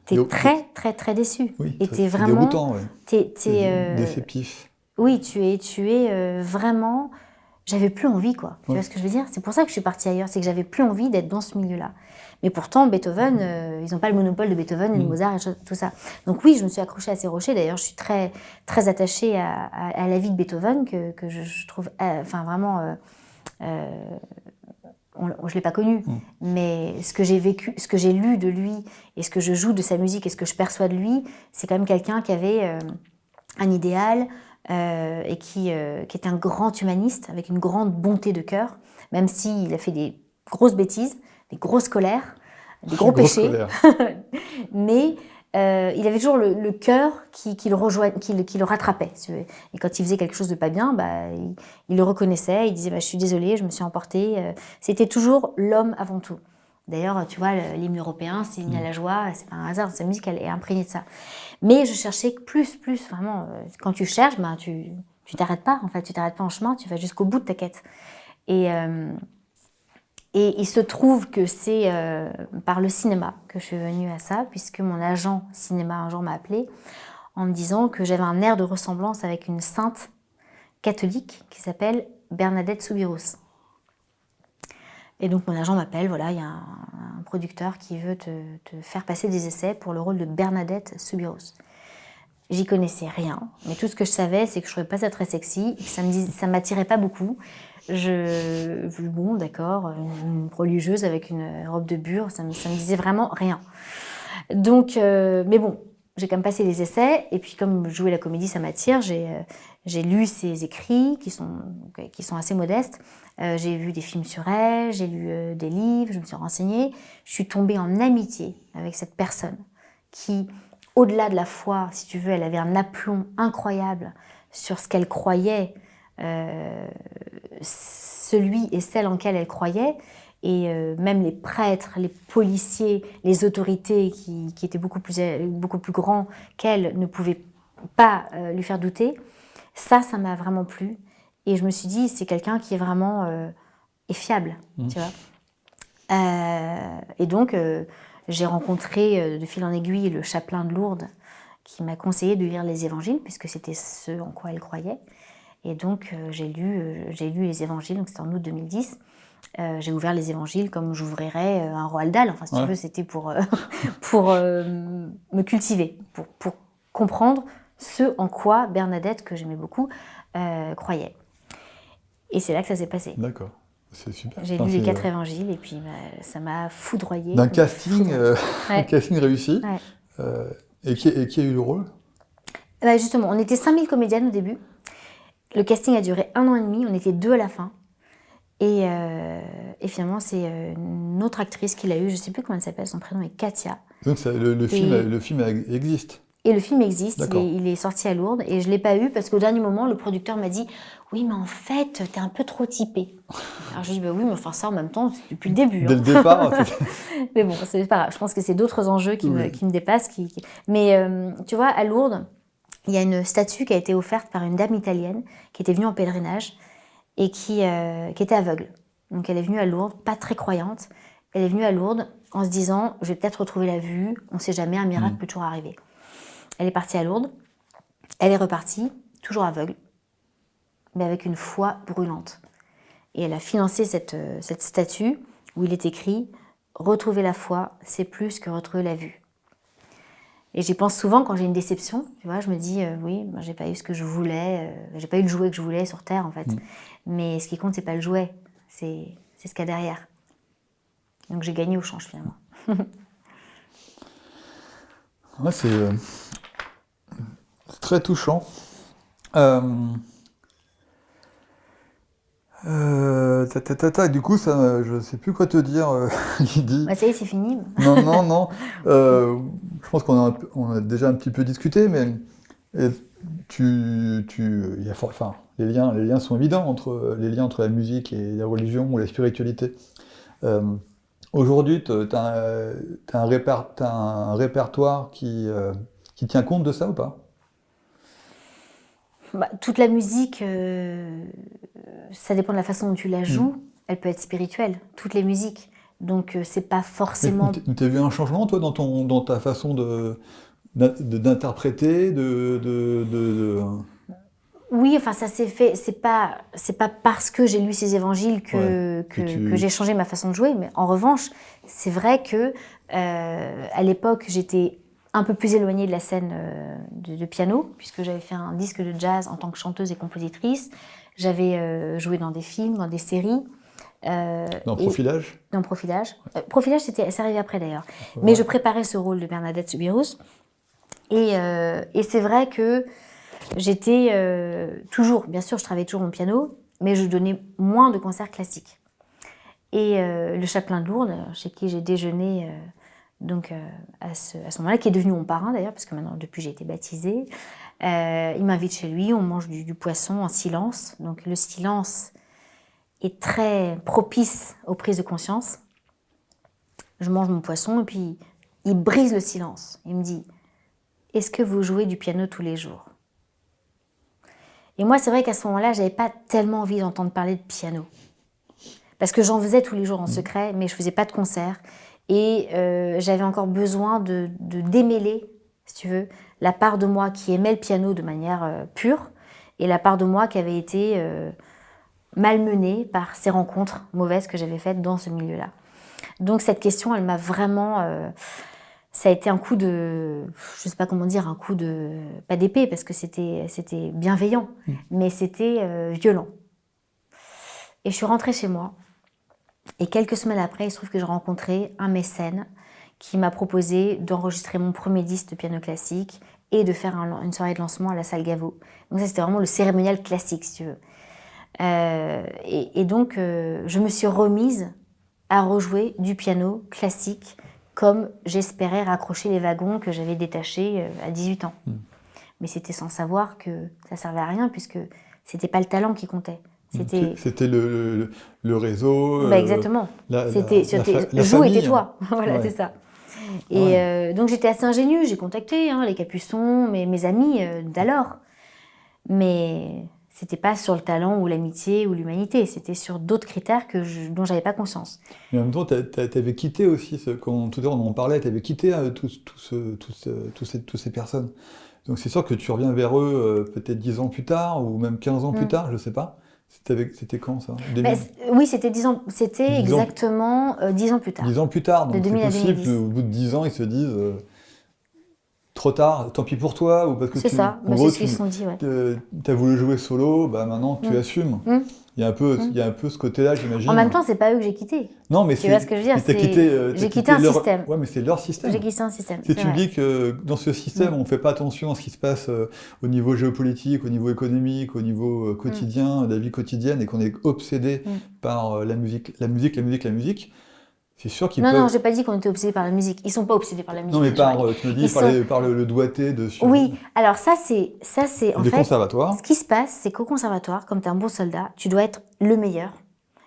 t'es très, très, très déçu. Oui, et t'es vraiment déroutant, déceptif. Oui, tu es vraiment... J'avais plus envie, quoi. Tu vois ce que je veux dire? C'est pour ça que je suis partie ailleurs, c'est que j'avais plus envie d'être dans ce milieu-là. Mais pourtant, Beethoven, ils n'ont pas le monopole de Beethoven et de Mozart et tout ça. Donc oui, je me suis accrochée à ces rochers. D'ailleurs, je suis très, très attachée à la vie de Beethoven, que je trouve vraiment... je ne l'ai pas connu, mais ce que j'ai vécu, ce que j'ai lu de lui, et ce que je joue de sa musique, et ce que je perçois de lui, c'est quand même quelqu'un qui avait un idéal, et qui était un grand humaniste, avec une grande bonté de cœur, même s'il a fait des grosses bêtises, des grosses colères, des gros péchés. Mais il avait toujours le cœur qui le rattrapait. Et quand il faisait quelque chose de pas bien, il le reconnaissait, il disait je suis désolé, je me suis emporté. C'était toujours l'homme avant tout. D'ailleurs, tu vois, l'hymne européen, c'est l'hymne à la joie, c'est pas un hasard, sa musique, elle est imprégnée de ça. Mais je cherchais plus, vraiment. Quand tu cherches, tu t'arrêtes pas, en fait, tu t'arrêtes pas en chemin, tu vas jusqu'au bout de ta quête. Et il se trouve que c'est par le cinéma que je suis venue à ça, puisque mon agent cinéma un jour m'a appelée en me disant que j'avais un air de ressemblance avec une sainte catholique qui s'appelle Bernadette Soubirous. Et donc mon agent m'appelle, voilà, il y a un producteur qui veut te faire passer des essais pour le rôle de Bernadette Soubirous. J'y connaissais rien, mais tout ce que je savais, c'est que je trouvais pas ça très sexy, et que ça m'attirait pas beaucoup. Bon, d'accord, une religieuse avec une robe de bure, ça me disait vraiment rien. Donc, mais bon, j'ai quand même passé les essais, et puis comme jouer la comédie, ça m'attire, j'ai lu ses écrits, qui sont assez modestes, j'ai vu des films sur elle, j'ai lu des livres, je me suis renseignée, je suis tombée en amitié avec cette personne qui, au-delà de la foi, si tu veux, elle avait un aplomb incroyable sur ce qu'elle croyait, celui et celle en quelle elle croyait, et même les prêtres, les policiers, les autorités qui étaient beaucoup plus grands qu'elle ne pouvaient pas lui faire douter. Ça m'a vraiment plu. Et je me suis dit, c'est quelqu'un qui est vraiment est fiable, tu vois. Et donc, j'ai rencontré de fil en aiguille le chapelain de Lourdes qui m'a conseillé de lire les évangiles, puisque c'était ce en quoi elle croyait. Et donc, j'ai lu les évangiles, donc c'était en août 2010. J'ai ouvert les évangiles comme j'ouvrirais un Roald Dahl. Enfin, si tu veux, c'était pour me cultiver, pour comprendre ce en quoi Bernadette, que j'aimais beaucoup, croyait. Et c'est là que ça s'est passé. D'accord, c'est super. J'ai lu les 4 évangiles et puis ça m'a foudroyée. D'un casting, un casting réussi. Ouais. Et qui a eu le rôle? Justement, on était 5000 comédiennes au début. Le casting a duré 1 an et demi, on était 2 à la fin. Et finalement, c'est une autre actrice qui l'a eu, je ne sais plus comment elle s'appelle, son prénom est Katia. Donc le film existe? Et le film existe, il est sorti à Lourdes et je ne l'ai pas eu parce qu'au dernier moment, le producteur m'a dit « Oui, mais en fait, t'es un peu trop typé. » Alors je lui ai dit « Oui, mais enfin ça, en même temps, c'est depuis le début. » Dès le départ. Mais bon, c'est pas grave. Je pense que c'est d'autres enjeux qui me dépassent. Mais tu vois, à Lourdes, il y a une statue qui a été offerte par une dame italienne qui était venue en pèlerinage et qui était aveugle. Donc elle est venue à Lourdes, pas très croyante. Elle est venue à Lourdes en se disant « Je vais peut-être retrouver la vue, on ne sait jamais, un miracle peut toujours arriver. » Elle est partie à Lourdes, elle est repartie, toujours aveugle, mais avec une foi brûlante. Et elle a financé cette statue où il est écrit « Retrouver la foi, c'est plus que retrouver la vue ». Et j'y pense souvent quand j'ai une déception, tu vois, je me dis oui, ben, j'ai pas eu ce que je voulais, j'ai pas eu le jouet que je voulais sur Terre en fait. Mais ce qui compte, c'est pas le jouet, c'est ce qu'il y a derrière. Donc j'ai gagné au change finalement. Ouais, c'est très touchant. Du coup, ça, je sais plus quoi te dire, Lydie. Bah, ça y est, c'est fini. Non. Je pense qu'on a déjà un petit peu discuté, mais les liens sont évidents entre la musique et la religion ou la spiritualité. Aujourd'hui, tu as un répertoire qui tient compte de ça ou pas? Bah, toute la musique, ça dépend de la façon dont tu la joues. Elle peut être spirituelle, toutes les musiques. Donc, c'est pas forcément... Mais t'as vu un changement, toi, dans ta façon d'interpréter, Oui, enfin, ça s'est fait... C'est pas parce que j'ai lu ces évangiles que j'ai changé ma façon de jouer. Mais en revanche, c'est vrai que à l'époque, j'étais un peu plus éloignée de la scène de piano, puisque j'avais fait un disque de jazz en tant que chanteuse et compositrice. J'avais joué dans des films, dans des séries. Dans Profilage? Dans Profilage. Profilage, c'est arrivé après d'ailleurs. Ouais. Mais je préparais ce rôle de Bernadette Soubirous. Et c'est vrai que j'étais toujours, bien sûr, je travaillais toujours mon piano, mais je donnais moins de concerts classiques. Et le chapelain de Lourdes, chez qui j'ai déjeuné à ce moment-là, qui est devenu mon parrain d'ailleurs, parce que maintenant, depuis, j'ai été baptisée, il m'invite chez lui, on mange du poisson en silence. Donc le silence est très propice aux prises de conscience. Je mange mon poisson et puis il brise le silence. Il me dit « Est-ce que vous jouez du piano tous les jours ?» Et moi, c'est vrai qu'à ce moment-là, je n'avais pas tellement envie d'entendre parler de piano. Parce que j'en faisais tous les jours en secret, mais je ne faisais pas de concert. Et j'avais encore besoin de démêler, si tu veux, la part de moi qui aimait le piano de manière pure et la part de moi qui avait été malmenée par ces rencontres mauvaises que j'avais faites dans ce milieu-là. Donc cette question, elle m'a vraiment... ça a été un coup de... Je ne sais pas comment dire, un coup de... Pas d'épée, parce que c'était bienveillant, mais c'était violent. Et je suis rentrée chez moi. Et quelques semaines après, il se trouve que j'ai rencontré un mécène qui m'a proposé d'enregistrer mon premier disque de piano classique et de faire une soirée de lancement à la salle Gaveau. Donc ça, c'était vraiment le cérémonial classique, si tu veux. Et donc, je me suis remise à rejouer du piano classique comme j'espérais raccrocher les wagons que j'avais détachés à 18 ans. Mais c'était sans savoir que ça servait à rien, puisque c'était pas le talent qui comptait. C'était le réseau. Bah exactement. La joue et tais-toi. Voilà, ouais. C'est ça. Et donc j'étais assez ingénue. J'ai contacté les Capuçons, mes amis d'alors. Mais c'était pas sur le talent ou l'amitié ou l'humanité. C'était sur d'autres critères dont j'avais pas conscience. Mais en même temps, t'avais quitté aussi, quand tout à l'heure on en parlait, t'avais quitté toutes ces personnes. Donc c'est sûr que tu reviens vers eux peut-être 10 ans plus tard, ou même 15 ans plus tard, je sais pas. C'était quand ça? Oui, c'était 10 ans. C'était exactement 10 ans plus tard. 10 ans plus tard, donc c'est possible qu'au bout de 10 ans, ils se disent trop tard, tant pis pour toi, ou parce que c'est ce qu'ils se sont dit, ouais. T'as voulu jouer solo, bah maintenant tu assumes. Il y a un peu ce côté-là, j'imagine. En même temps, c'est pas eux que j'ai quitté. Non, mais tu vois ce que je veux dire, j'ai quitté un système. Ouais, mais c'est leur système. J'ai quitté un système. Si tu me dis que dans ce système, on fait pas attention à ce qui se passe au niveau géopolitique, au niveau économique, au niveau quotidien, de la vie quotidienne, et qu'on est obsédé par la musique, C'est sûr qu'ils peuvent... Non, j'ai pas dit qu'on était obsédés par la musique. Ils sont pas obsédés par la musique. Non, mais tu me dis par le doigté dessus. Oui, alors ça c'est en fait... conservatoire. Ce qui se passe, c'est qu'au conservatoire, comme tu es un bon soldat, tu dois être le meilleur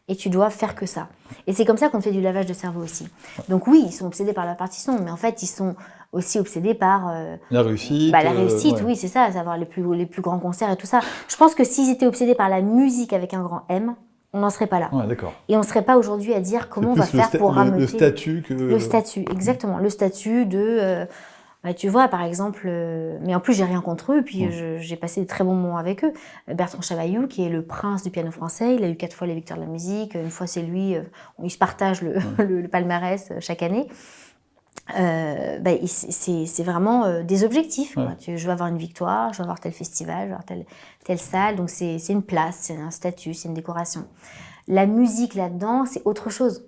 et tu dois faire que ça. Et c'est comme ça qu'on fait du lavage de cerveau aussi. Donc oui, ils sont obsédés par la partition, mais en fait, ils sont aussi obsédés par... la réussite. La réussite, oui, c'est ça, savoir les plus grands concerts et tout ça. Je pense que s'ils étaient obsédés par la musique avec un grand M, on n'en serait pas là. Ouais, d'accord. Et on ne serait pas aujourd'hui à dire comment on va faire pour rameuter... Le statut que... Le statut, exactement. Le statut de... tu vois, par exemple... mais en plus, j'ai rien contre eux, puis j'ai passé de très bons moments avec eux. Bertrand Chavaillou, qui est le prince du piano français, il a eu 4 fois les victoires de la musique. Une fois, c'est lui. Ils se partagent le palmarès chaque année. C'est vraiment des objectifs. Quoi. Je veux avoir une victoire, je veux avoir tel festival, je veux avoir telle salle. Donc c'est une place, c'est un statut, c'est une décoration. La musique là-dedans, c'est autre chose.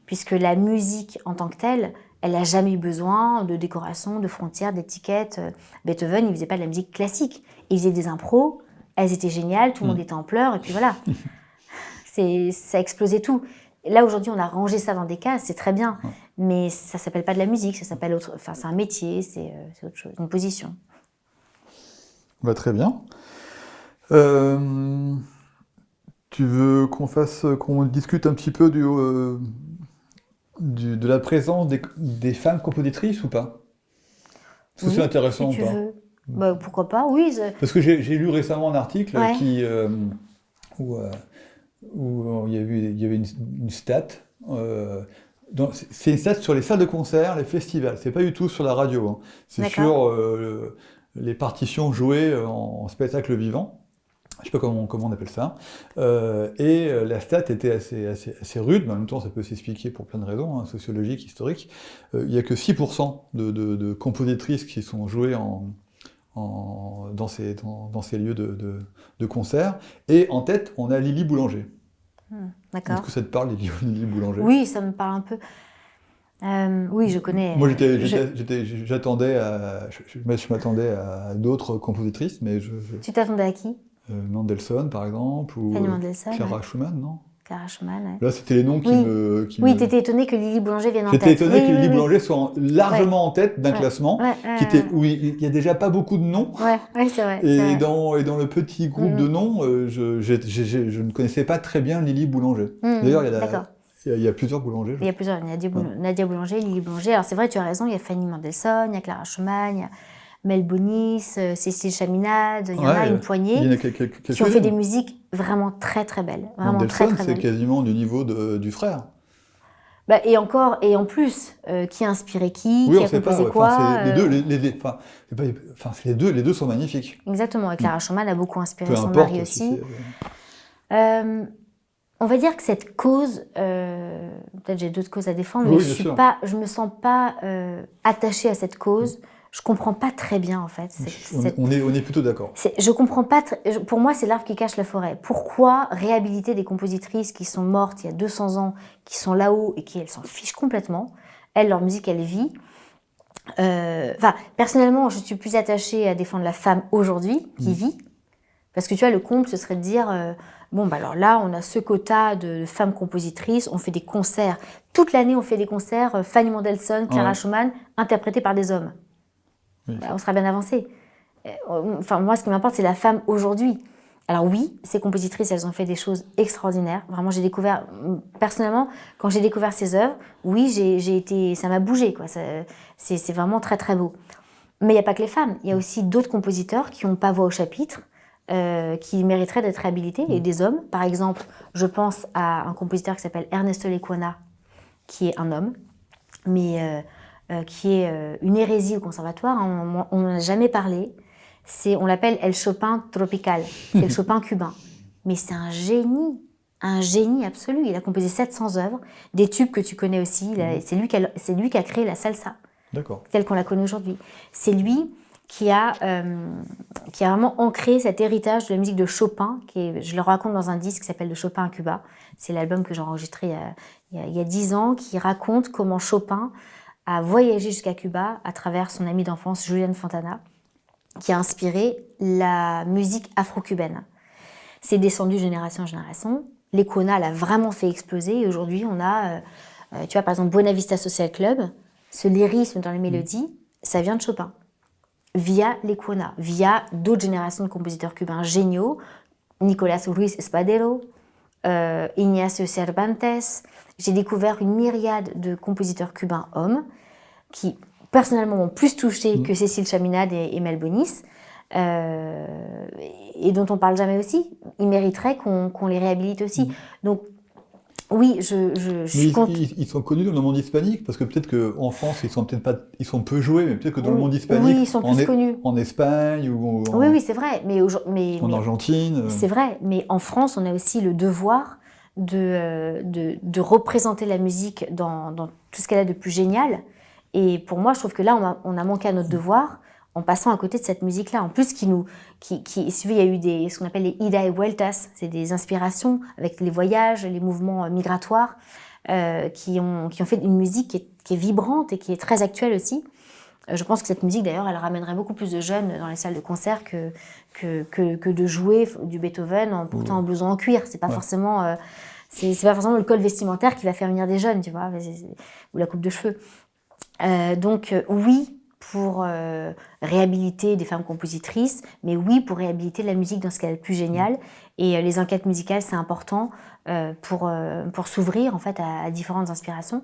Puisque la musique en tant que telle, elle n'a jamais eu besoin de décoration, de frontières, d'étiquettes. Beethoven, il ne faisait pas de la musique classique. Il faisait des impros, elles étaient géniales, tout le monde était en pleurs, et puis voilà. Ça explosait tout. Et là, aujourd'hui, on a rangé ça dans des cases, c'est très bien. Mais ça ne s'appelle pas de la musique, ça s'appelle c'est un métier, c'est autre chose, une position. Très bien. Tu veux qu'on discute un petit peu de la présence des femmes compositrices ou pas? Est-ce que c'est intéressant si ou pas? Pourquoi pas, oui. Parce que j'ai lu récemment un article où il y avait une stat. C'est une stat sur les salles de concert, les festivals. C'est pas du tout sur la radio. Hein. C'est sur les partitions jouées en spectacle vivant. Je sais pas comment on appelle ça. Et la stat était assez rude, mais en même temps ça peut s'expliquer pour plein de raisons, sociologiques, historiques. Il n'y a que 6% de compositrices qui sont jouées dans ces lieux de concert. Et en tête, on a Lily Boulanger. D'accord. Est-ce que ça te parle, Lily Boulanger? Oui, ça me parle un peu. Oui, je connais. Moi, je m'attendais à d'autres compositrices, mais Tu t'attendais à qui? Mendelssohn, par exemple, ou Clara Schumann, non? Clara Schumann, ouais. Là, c'était les noms Oui, t'étais étonné que Lily Boulanger vienne en tête. J'étais étonné que Lily Boulanger soit largement en tête d'un classement où il n'y a déjà pas beaucoup de noms. Ouais, c'est vrai. Et dans le petit groupe de noms, je ne connaissais pas très bien Lily Boulanger. D'ailleurs, il y a plusieurs Boulanger. Il y a plusieurs. Nadia Boulanger, Lily Boulanger. Alors c'est vrai, tu as raison, il y a Fanny Mendelssohn, il y a Clara Schumann, il y a Mel Bonis, Cécile Chaminade, il y en a une poignée qui ont fait des musiques vraiment très très belles. Mendelssohn, c'est quasiment du niveau du frère. Et en plus, qui a inspiré qui a composé quoi les deux sont magnifiques. Exactement, et Clara Schumann a beaucoup inspiré son mari aussi. On va dire que cette cause, peut-être j'ai d'autres causes à défendre, mais je me sens pas attachée à cette cause. Je comprends pas très bien en fait. On est plutôt d'accord. Je comprends pas. Pour moi, c'est l'arbre qui cache la forêt. Pourquoi réhabiliter des compositrices qui sont mortes il y a 200 ans, qui sont là-haut et qui elles s'en fichent complètement? Elles, leur musique, elle vit. Personnellement, je suis plus attachée à défendre la femme aujourd'hui qui vit, parce que tu vois, le comble, ce serait de dire alors là, on a ce quota de femmes compositrices, on fait des concerts toute l'année, on fait des concerts Fanny Mendelssohn, Clara Schumann, interprétés par des hommes. Oui. On sera bien avancé. Moi, ce qui m'importe, c'est la femme aujourd'hui. Alors oui, ces compositrices, elles ont fait des choses extraordinaires. Vraiment, j'ai découvert, personnellement, quand j'ai découvert ces œuvres, oui, ça m'a bougé, quoi. C'est vraiment très, très beau. Mais il n'y a pas que les femmes. Il y a aussi d'autres compositeurs qui n'ont pas voix au chapitre, qui mériteraient d'être réhabilités, et des hommes. Par exemple, je pense à un compositeur qui s'appelle Ernesto Lecuona, qui est un homme, mais... qui est une hérésie au conservatoire, on n'en a jamais parlé. On l'appelle El Chopin tropical, c'est le Chopin cubain. Mais c'est un génie absolu. Il a composé 700 œuvres, des tubes que tu connais aussi. C'est lui qui a créé la salsa, telle qu'on la connaît aujourd'hui. C'est lui qui a vraiment ancré cet héritage de la musique de Chopin, je le raconte dans un disque qui s'appelle Le Chopin à Cuba. C'est l'album que j'ai enregistré il y a 10 ans, qui raconte comment Chopin a voyagé jusqu'à Cuba à travers son ami d'enfance, Julian Fontana, qui a inspiré la musique afro-cubaine. C'est descendu génération en génération. Lecuona l'a vraiment fait exploser et aujourd'hui on a Tu vois, par exemple, Buena Vista Social Club, ce lyrisme dans les mélodies, ça vient de Chopin, via les cuonas, via d'autres générations de compositeurs cubains géniaux, Nicolás Ruiz Espadero, Ignacio Cervantes. J'ai découvert une myriade de compositeurs cubains hommes qui, personnellement, m'ont plus touché que Cécile Chaminade et Mel Bonis, et dont on parle jamais aussi. Ils mériteraient qu'on les réhabilite aussi. Donc, oui, je suis contente. Ils sont connus dans le monde hispanique, parce que peut-être qu'en France, ils sont peut-être pas, ils sont peu joués, mais peut-être que dans le monde hispanique, oui, ils sont plus connus. En Espagne ou oui, c'est vrai, mais en Argentine. C'est vrai, mais en France, on a aussi le devoir de représenter la musique dans tout ce qu'elle a de plus génial. Et pour moi, je trouve que là, on a manqué à notre devoir en passant à côté de cette musique-là. En plus, il y a eu ce qu'on appelle les ida y vueltas, c'est des inspirations avec les voyages, les mouvements migratoires, qui ont fait une musique qui est vibrante et qui est très actuelle aussi. Je pense que cette musique, d'ailleurs, elle ramènerait beaucoup plus de jeunes dans les salles de concert que de jouer du Beethoven en portant un blouson en cuir. C'est pas forcément, c'est pas forcément le col vestimentaire qui va faire venir des jeunes, tu vois, ou la coupe de cheveux. Donc oui, pour réhabiliter des femmes compositrices, mais oui, pour réhabiliter la musique dans ce qu'elle est le plus génial. Et les enquêtes musicales, c'est important pour s'ouvrir en fait à différentes inspirations.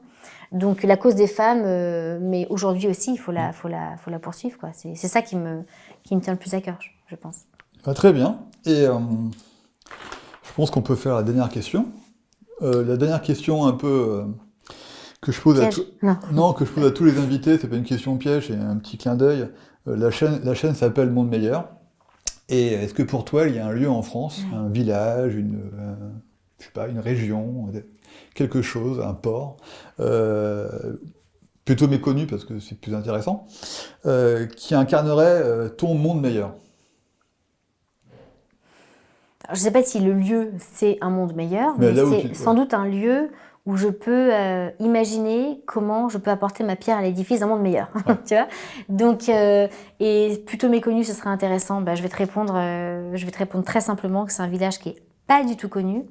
Donc la cause des femmes, mais aujourd'hui aussi, il faut la poursuivre, quoi. C'est ça qui me tient le plus à cœur, je pense. Très bien. Et je pense qu'on peut faire la dernière question. La dernière question un peu... que je pose que je pose à tous les invités, c'est pas une question piège, c'est un petit clin d'œil. La chaîne s'appelle Monde Meilleur. Et est-ce que pour toi, il y a un lieu en France, un village, je sais pas, une région, quelque chose, un port, plutôt méconnu parce que c'est plus intéressant, qui incarnerait ton monde meilleur? Alors, je sais pas si le lieu, c'est un monde meilleur, mais c'est sans doute un lieu où je peux imaginer comment je peux apporter ma pierre à l'édifice d'un monde meilleur, tu vois. Donc, et plutôt méconnu, ce serait intéressant. Je vais te répondre très simplement que c'est un village qui est pas du tout connu,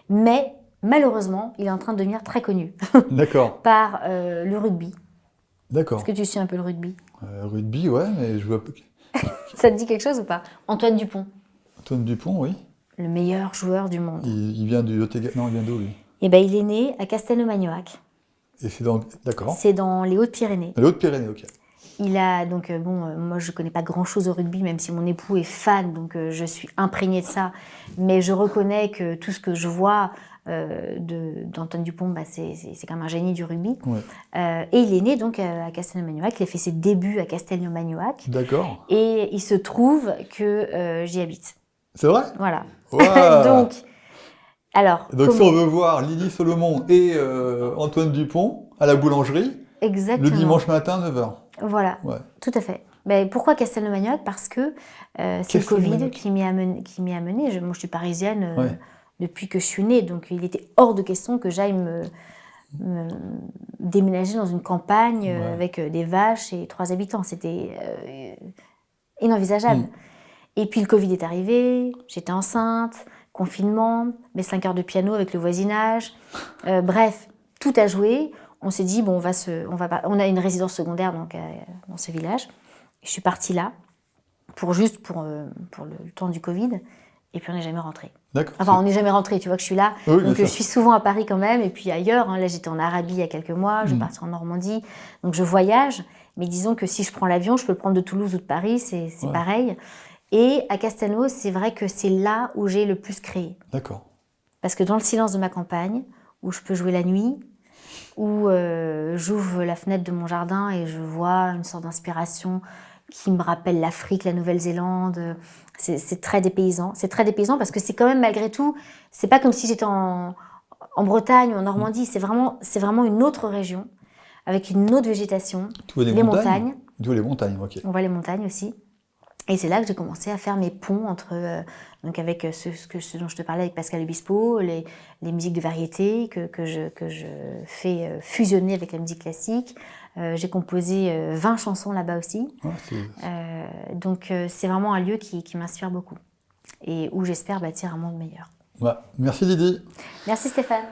mais malheureusement, il est en train de devenir très connu. D'accord. Par le rugby. D'accord. Est-ce que tu suis un peu le rugby? Rugby, ouais, mais je vois pas. Ça te dit quelque chose ou pas? Antoine Dupont. Antoine Dupont, oui. Le meilleur joueur du monde. Il vient du Lot-et-Garonne. Non, il vient d'où, lui? Eh ben, il est né à Castelnau-Magnoac. Et c'est d'accord. C'est dans les Hautes-Pyrénées. Les Hautes-Pyrénées, ok. Il a donc moi je connais pas grand-chose au rugby, même si mon époux est fan, donc je suis imprégnée de ça. Mais je reconnais que tout ce que je vois d'Antoine Dupont, c'est quand même un génie du rugby. Ouais. Et il est né donc à Castelnau-Magnoac. Il a fait ses débuts à Castelnau-Magnoac. D'accord. Et il se trouve que j'y habite. C'est vrai? Voilà. Wow. Donc si on veut voir Lily Solomon et Antoine Dupont à la boulangerie, exactement, le dimanche matin, 9h. Voilà, tout à fait. Pourquoi Castelnau-Magnoac? Parce que c'est le Covid qui m'y a amené. Moi, je suis parisienne depuis que je suis née, donc il était hors de question que j'aille me déménager dans une campagne avec des vaches et 3 habitants. C'était inenvisageable. Et puis le Covid est arrivé, j'étais enceinte, confinement, mes 5 heures de piano avec le voisinage. Bref, tout a joué. On s'est dit, bon, on a une résidence secondaire donc, dans ce village. Je suis partie là, pour le temps du Covid, et puis on n'est jamais rentré. D'accord. Enfin, on n'est jamais rentré, tu vois que je suis là. Oui, donc je suis souvent à Paris quand même, et puis ailleurs. Là, j'étais en Arabie il y a quelques mois, je vais partir en Normandie. Donc je voyage, mais disons que si je prends l'avion, je peux le prendre de Toulouse ou de Paris, c'est pareil. Et à Castelnau, c'est vrai que c'est là où j'ai le plus créé. D'accord. Parce que dans le silence de ma campagne, où je peux jouer la nuit, où j'ouvre la fenêtre de mon jardin et je vois une sorte d'inspiration qui me rappelle l'Afrique, la Nouvelle-Zélande. C'est très dépaysant. C'est très dépaysant parce que c'est quand même, malgré tout, c'est pas comme si j'étais en Bretagne ou en Normandie. C'est vraiment une autre région, avec une autre végétation. Tu vois les montagnes. Tu vois les montagnes, ok. On voit les montagnes aussi. Et c'est là que j'ai commencé à faire mes ponts entre, donc avec ce dont je te parlais avec Pascal Obispo, les musiques de variété que je fais fusionner avec la musique classique. J'ai composé 20 chansons là-bas aussi. Donc c'est vraiment un lieu qui m'inspire beaucoup et où j'espère bâtir un monde meilleur. Merci Lydie. Merci Stéphane.